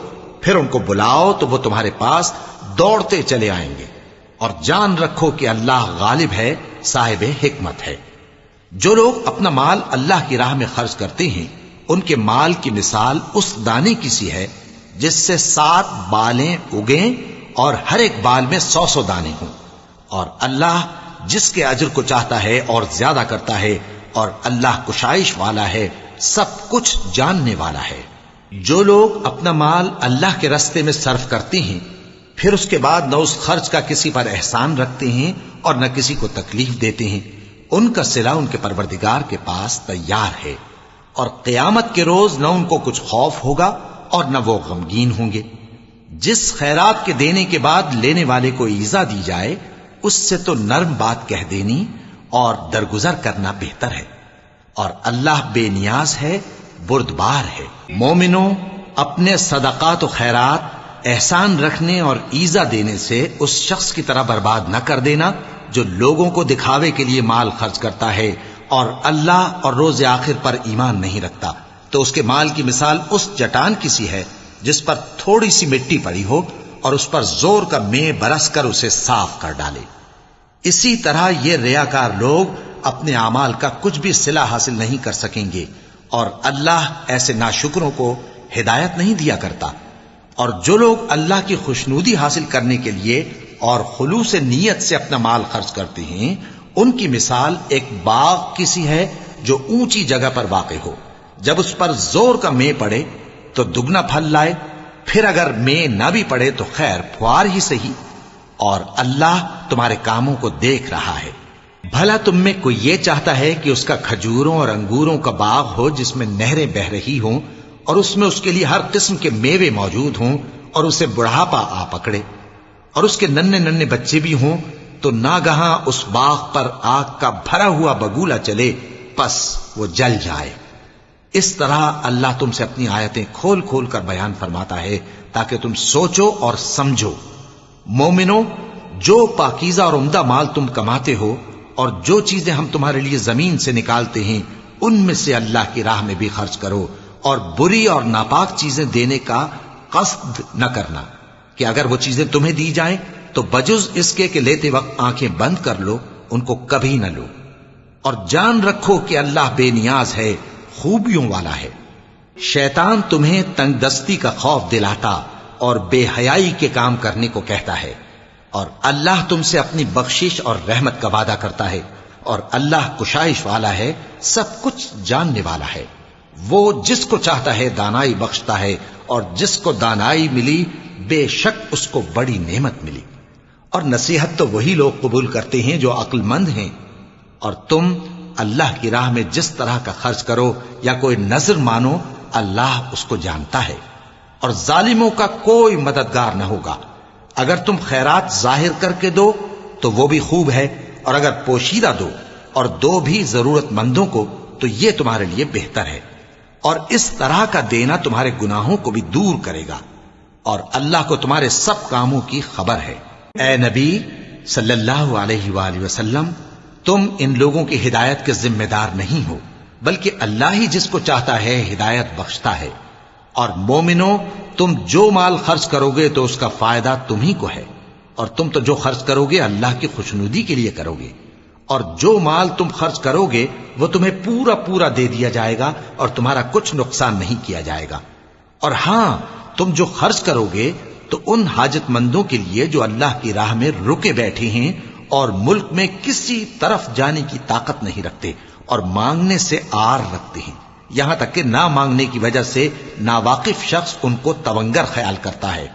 پھر ان کو بلاؤ تو وہ تمہارے پاس دوڑتے چلے آئیں گے، اور جان رکھو کہ اللہ غالب ہے، صاحب حکمت ہے۔ جو لوگ اپنا مال اللہ کی راہ میں خرچ کرتے ہیں ان کے مال کی مثال اس دانے کی سی ہے جس سے 7 بالیں اگیں اور ہر ایک بال میں 100 دانے ہوں، اور اللہ جس کے اجر کو چاہتا ہے اور زیادہ کرتا ہے، اور اللہ کشائش والا ہے، سب کچھ جاننے والا ہے۔ جو لوگ اپنا مال اللہ کے راستے میں صرف کرتے ہیں پھر اس کے بعد نہ اس خرچ کا کسی پر احسان رکھتے ہیں اور نہ کسی کو تکلیف دیتے ہیں، ان کا صلہ ان کے پروردگار کے پاس تیار ہے، اور قیامت کے روز نہ ان کو کچھ خوف ہوگا اور نہ وہ غمگین ہوں گے۔ جس خیرات کے دینے کے بعد لینے والے کو ایذا دی جائے اس سے تو نرم بات کہہ دینی اور درگزر کرنا بہتر ہے، اور اللہ بے نیاز ہے، بردبار ہے۔ مومنوں، اپنے صدقات و خیرات احسان رکھنے اور ایذا دینے سے اس شخص کی طرح برباد نہ کر دینا جو لوگوں کو دکھاوے کے لیے مال خرچ کرتا ہے اور اللہ اور روز آخر پر ایمان نہیں رکھتا، تو اس کے مال کی مثال اس چٹان کی سی ہے جس پر تھوڑی سی مٹی پڑی ہو اور اس پر زور کا مے برس کر اسے صاف کر ڈالے۔ اسی طرح یہ ریاکار لوگ اپنے اعمال کا کچھ بھی صلہ حاصل نہیں کر سکیں گے، اور اللہ ایسے ناشکروں کو ہدایت نہیں دیا کرتا۔ اور جو لوگ اللہ کی خوشنودی حاصل کرنے کے لیے اور خلوص نیت سے اپنا مال خرچ کرتے ہیں ان کی مثال ایک باغ کی سی ہے جو اونچی جگہ پر واقع ہو، جب اس پر زور کا مے پڑے تو دگنا پھل لائے، پھر اگر مے نہ بھی پڑے تو خیر پھوار ہی صحیح، اور اللہ تمہارے کاموں کو دیکھ رہا ہے۔ بھلا تم میں کوئی یہ چاہتا ہے کہ اس کا کھجوروں اور انگوروں کا باغ ہو جس میں نہریں بہہ رہی ہوں اور اس میں اس کے لیے ہر قسم کے میوے موجود ہوں، اور اسے بڑھاپا آ پکڑے اور اس کے ننھے ننھے بچے بھی ہوں، تو ناگہاں اس باغ پر آگ کا بھرا ہوا بگولا چلے، پس وہ جل جائے۔ اس طرح اللہ تم سے اپنی آیتیں کھول کھول کر بیان فرماتا ہے تاکہ تم سوچو اور سمجھو۔ مومنوں، جو پاکیزہ اور عمدہ مال تم کماتے ہو اور جو چیزیں ہم تمہارے لیے زمین سے نکالتے ہیں ان میں سے اللہ کی راہ میں بھی خرچ کرو، اور بری اور ناپاک چیزیں دینے کا قصد نہ کرنا کہ اگر وہ چیزیں تمہیں دی جائیں تو بجز اس کے کہ لیتے وقت آنکھیں بند کر لو ان کو کبھی نہ لو، اور جان رکھو کہ اللہ بے نیاز ہے، خوبیوں والا ہے۔ شیطان تمہیں تنگ دستی کا خوف دلاتا اور بے حیائی کے کام کرنے کو کہتا ہے، اور اللہ تم سے اپنی بخشش اور رحمت کا وعدہ کرتا ہے، اور اللہ کشائش والا ہے، سب کچھ جاننے والا ہے۔ وہ جس کو چاہتا ہے دانائی بخشتا ہے، اور جس کو دانائی ملی بے شک اس کو بڑی نعمت ملی۔ اور نصیحت تو وہی لوگ قبول کرتے ہیں جو عقل مند ہیں، اور تم اللہ کی راہ میں جس طرح کا خرچ کرو یا کوئی نذر مانو اللہ اس کو جانتا ہے، اور ظالموں کا کوئی مددگار نہ ہوگا۔ اگر تم خیرات ظاہر کر کے دو تو وہ بھی خوب ہے، اور اگر پوشیدہ دو اور دو بھی ضرورت مندوں کو تو یہ تمہارے لیے بہتر ہے، اور اس طرح کا دینا تمہارے گناہوں کو بھی دور کرے گا، اور اللہ کو تمہارے سب کاموں کی خبر ہے۔ اے نبی صلی اللہ علیہ وآلہ وسلم، تم ان لوگوں کی ہدایت کے ذمہ دار نہیں ہو، بلکہ اللہ ہی جس کو چاہتا ہے ہدایت بخشتا ہے۔ اور مومنو، تم جو مال خرچ کرو گے تو اس کا فائدہ تمہیں کو ہے، اور تم تو جو خرچ کرو گے اللہ کی خوشنودی کے لیے کرو گے، اور جو مال تم خرچ کرو گے وہ تمہیں پورا پورا دے دیا جائے گا اور تمہارا کچھ نقصان نہیں کیا جائے گا۔ اور ہاں، تم جو خرچ کرو گے تو ان حاجت مندوں کے لیے جو اللہ کی راہ میں رکے بیٹھے ہیں اور ملک میں کسی طرف جانے کی طاقت نہیں رکھتے اور مانگنے سے آر رکھتے ہیں، یہاں تک کہ نہ مانگنے کی وجہ سے ناواقف شخص ان کو تونگر خیال کرتا ہے،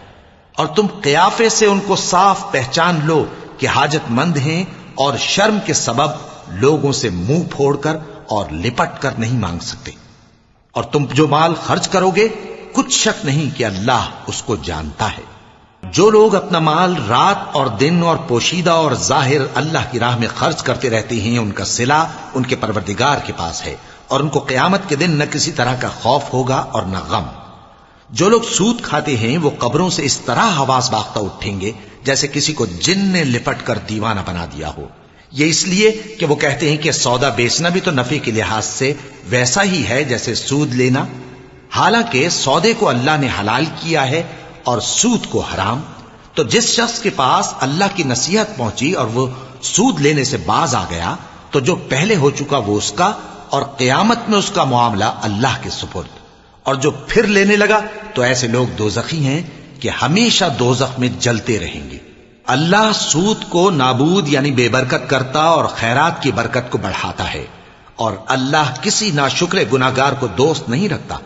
اور تم قیافے سے ان کو صاف پہچان لو کہ حاجت مند ہیں، اور شرم کے سبب لوگوں سے منہ پھوڑ کر اور لپٹ کر نہیں مانگ سکتے۔ اور تم جو مال خرچ کرو گے کچھ شک نہیں کہ اللہ اس کو جانتا ہے۔ جو لوگ اپنا مال رات اور دن اور پوشیدہ اور ظاہر اللہ کی راہ میں خرچ کرتے رہتے ہیں، ان کا صلہ ان کے پروردگار کے پاس ہے، اور ان کو قیامت کے دن نہ کسی طرح کا خوف ہوگا اور نہ غم۔ جو لوگ سود کھاتے ہیں وہ قبروں سے اس طرح حواس باختہ اٹھیں گے جیسے کسی کو جن نے لپٹ کر دیوانہ بنا دیا ہو، یہ اس لیے کہ وہ کہتے ہیں کہ سودا بیچنا بھی تو نفع کے لحاظ سے ویسا ہی ہے جیسے سود لینا، حالانکہ سودے کو اللہ نے حلال کیا ہے اور سود کو حرام۔ تو جس شخص کے پاس اللہ کی نصیحت پہنچی اور وہ سود لینے سے باز آ گیا تو جو پہلے ہو چکا وہ اس کا، اور قیامت میں اس کا معاملہ اللہ کے سپرد۔ اور جو پھر لینے لگا تو ایسے لوگ دوزخی ہیں کہ ہمیشہ دوزخ میں جلتے رہیں گے۔ اللہ سود کو نابود یعنی بے برکت کرتا اور خیرات کی برکت کو بڑھاتا ہے، اور اللہ کسی ناشکر گناہگار کو دوست نہیں رکھتا۔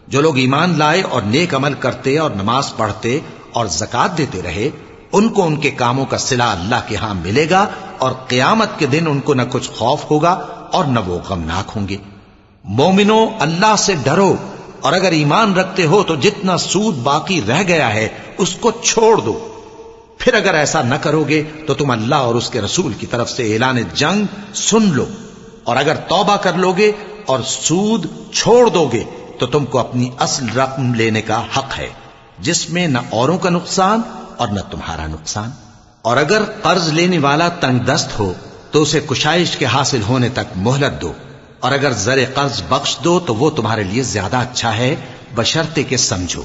جو لوگ ایمان لائے اور نیک عمل کرتے اور نماز پڑھتے اور زکوٰۃ دیتے رہے، ان کو ان کے کاموں کا صلہ اللہ کے ہاں ملے گا، اور قیامت کے دن ان کو نہ کچھ خوف ہوگا اور نہ وہ غمناک ہوں گے۔ مومنو، اللہ سے ڈرو، اور اگر ایمان رکھتے ہو تو جتنا سود باقی رہ گیا ہے اس کو چھوڑ دو۔ پھر اگر ایسا نہ کرو گے تو تم اللہ اور اس کے رسول کی طرف سے اعلان جنگ سن لو، اور اگر توبہ کر لو گے اور سود چھوڑ دو گے تو تم کو اپنی اصل رقم لینے کا حق ہے، جس میں نہ اوروں کا نقصان اور نہ تمہارا نقصان۔ اور اگر قرض لینے والا تنگ دست ہو تو اسے کشائش کے حاصل ہونے تک مہلت دو، اور اگر زر قرض بخش دو تو وہ تمہارے لیے زیادہ اچھا ہے، بشرطے کہ سمجھو۔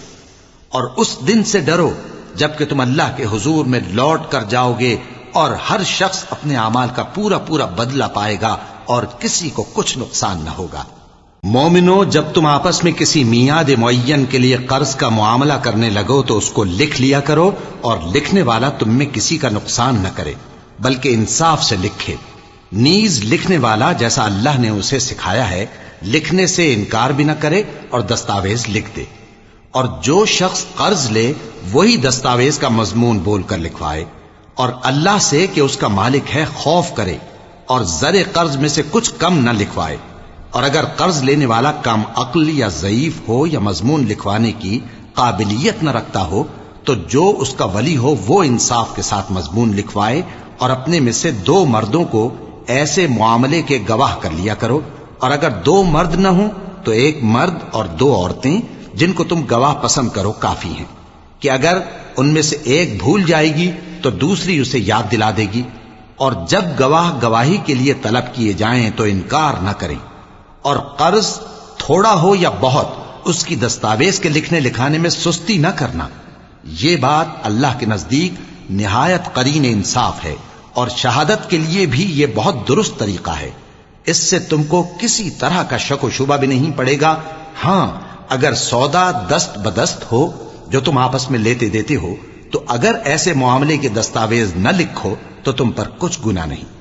اور اس دن سے ڈرو جبکہ تم اللہ کے حضور میں لوٹ کر جاؤ گے، اور ہر شخص اپنے اعمال کا پورا پورا بدلہ پائے گا اور کسی کو کچھ نقصان نہ ہوگا۔ مومنو، جب تم آپس میں کسی میعاد معین کے لیے قرض کا معاملہ کرنے لگو تو اس کو لکھ لیا کرو، اور لکھنے والا تم میں کسی کا نقصان نہ کرے بلکہ انصاف سے لکھے۔ نیز لکھنے والا جیسا اللہ نے اسے سکھایا ہے لکھنے سے انکار بھی نہ کرے اور دستاویز لکھ دے، اور جو شخص قرض لے وہی دستاویز کا مضمون بول کر لکھوائے، اور اللہ سے کہ اس کا مالک ہے خوف کرے، اور زر قرض میں سے کچھ کم نہ لکھوائے۔ اور اگر قرض لینے والا کم عقل یا ضعیف ہو یا مضمون لکھوانے کی قابلیت نہ رکھتا ہو تو جو اس کا ولی ہو وہ انصاف کے ساتھ مضمون لکھوائے، اور اپنے میں سے 2 مردوں کو ایسے معاملے کے گواہ کر لیا کرو، اور اگر 2 مرد نہ ہوں تو 1 مرد اور 2 عورتیں جن کو تم گواہ پسند کرو کافی ہیں، کہ اگر ان میں سے ایک بھول جائے گی تو دوسری اسے یاد دلا دے گی۔ اور جب گواہ گواہی کے لیے طلب کیے جائیں تو انکار نہ کریں، اور قرض تھوڑا ہو یا بہت اس کی دستاویز کے لکھنے لکھانے میں سستی نہ کرنا، یہ بات اللہ کے نزدیک نہایت قرین انصاف ہے، اور شہادت کے لیے بھی یہ بہت درست طریقہ ہے۔ اس سے تم کو کسی طرح کا شک و شبہ بھی نہیں پڑے گا۔ ہاں، اگر سودا دست بدست ہو جو تم آپس میں لیتے دیتے ہو، تو اگر ایسے معاملے کے دستاویز نہ لکھو تو تم پر کچھ گناہ نہیں۔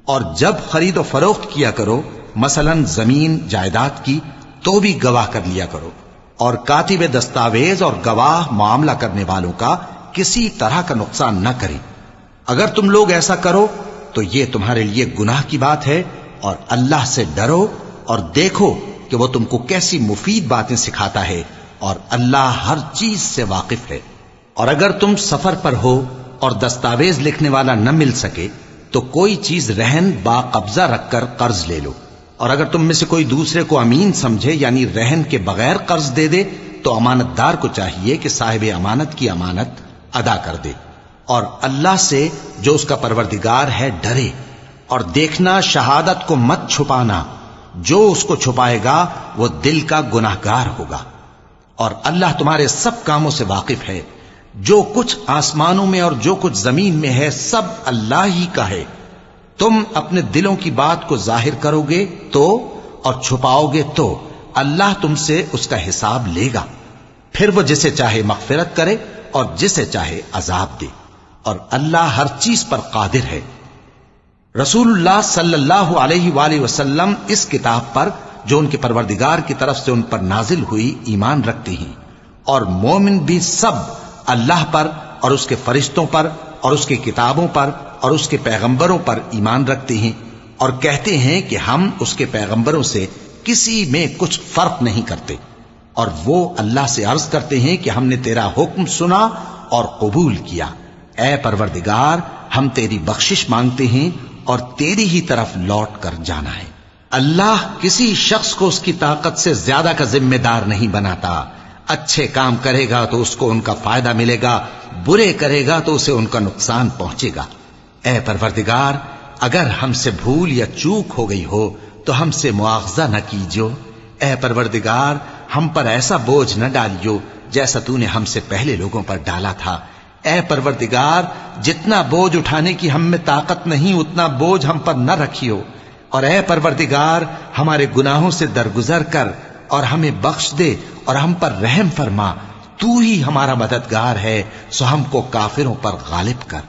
اور جب خرید و فروخت کیا کرو، مثلا زمین جائیداد کی، تو بھی گواہ کر لیا کرو، اور کاتب دستاویز اور گواہ معاملہ کرنے والوں کا کسی طرح کا نقصان نہ کریں۔ اگر تم لوگ ایسا کرو تو یہ تمہارے لیے گناہ کی بات ہے، اور اللہ سے ڈرو اور دیکھو کہ وہ تم کو کیسی مفید باتیں سکھاتا ہے، اور اللہ ہر چیز سے واقف ہے۔ اور اگر تم سفر پر ہو اور دستاویز لکھنے والا نہ مل سکے تو کوئی چیز رہن با قبضہ رکھ کر قرض لے لو، اور اگر تم میں سے کوئی دوسرے کو امین سمجھے یعنی رہن کے بغیر قرض دے دے تو امانت دار کو چاہیے کہ صاحب امانت کی امانت ادا کر دے، اور اللہ سے جو اس کا پروردگار ہے ڈرے، اور دیکھنا شہادت کو مت چھپانا، جو اس کو چھپائے گا وہ دل کا گناہگار ہوگا۔ اور اللہ تمہارے سب کاموں سے واقف ہے، جو کچھ آسمانوں میں اور جو کچھ زمین میں ہے سب اللہ ہی کا ہے۔ تم اپنے دلوں کی بات کو ظاہر کرو گے تو اور چھپاؤ گے تو اللہ تم سے اس کا حساب لے گا، پھر وہ جسے چاہے مغفرت کرے اور جسے چاہے عذاب دے، اور اللہ ہر چیز پر قادر ہے۔ رسول اللہ صلی اللہ علیہ وآلہ وسلم اس کتاب پر جو ان کے پروردگار کی طرف سے ان پر نازل ہوئی ایمان رکھتے ہیں، اور مومن بھی سب اللہ پر اور اس کے فرشتوں پر اور اس کی کتابوں پر اور اس کے پیغمبروں پر ایمان رکھتے ہیں، اور کہتے ہیں کہ ہم اس کے پیغمبروں سے کسی میں کچھ فرق نہیں کرتے، اور وہ اللہ سے عرض کرتے ہیں کہ ہم نے تیرا حکم سنا اور قبول کیا۔ اے پروردگار، ہم تیری بخشش مانگتے ہیں اور تیری ہی طرف لوٹ کر جانا ہے۔ اللہ کسی شخص کو اس کی طاقت سے زیادہ کا ذمہ دار نہیں بناتا۔ اچھے کام کرے گا تو اس کو ان کا فائدہ ملے گا، برے کرے گا تو اسے ان کا نقصان پہنچے گا۔ اے پروردگار، اگر ہم سے بھول یا چوک ہو گئی ہو تو ہم سے مواخذہ نہ کیجو۔ اے پروردگار، ہم پر ایسا بوجھ نہ ڈالیو جیسا تو نے ہم سے پہلے لوگوں پر ڈالا تھا۔ اے پروردگار، جتنا بوجھ اٹھانے کی ہم میں طاقت نہیں اتنا بوجھ ہم پر نہ رکھیو، اور اے پروردگار، ہمارے گناہوں سے درگزر کر اور ہمیں بخش دے اور ہم پر رحم فرما۔ تو ہی ہمارا مددگار ہے، سو ہم کو کافروں پر غالب کر۔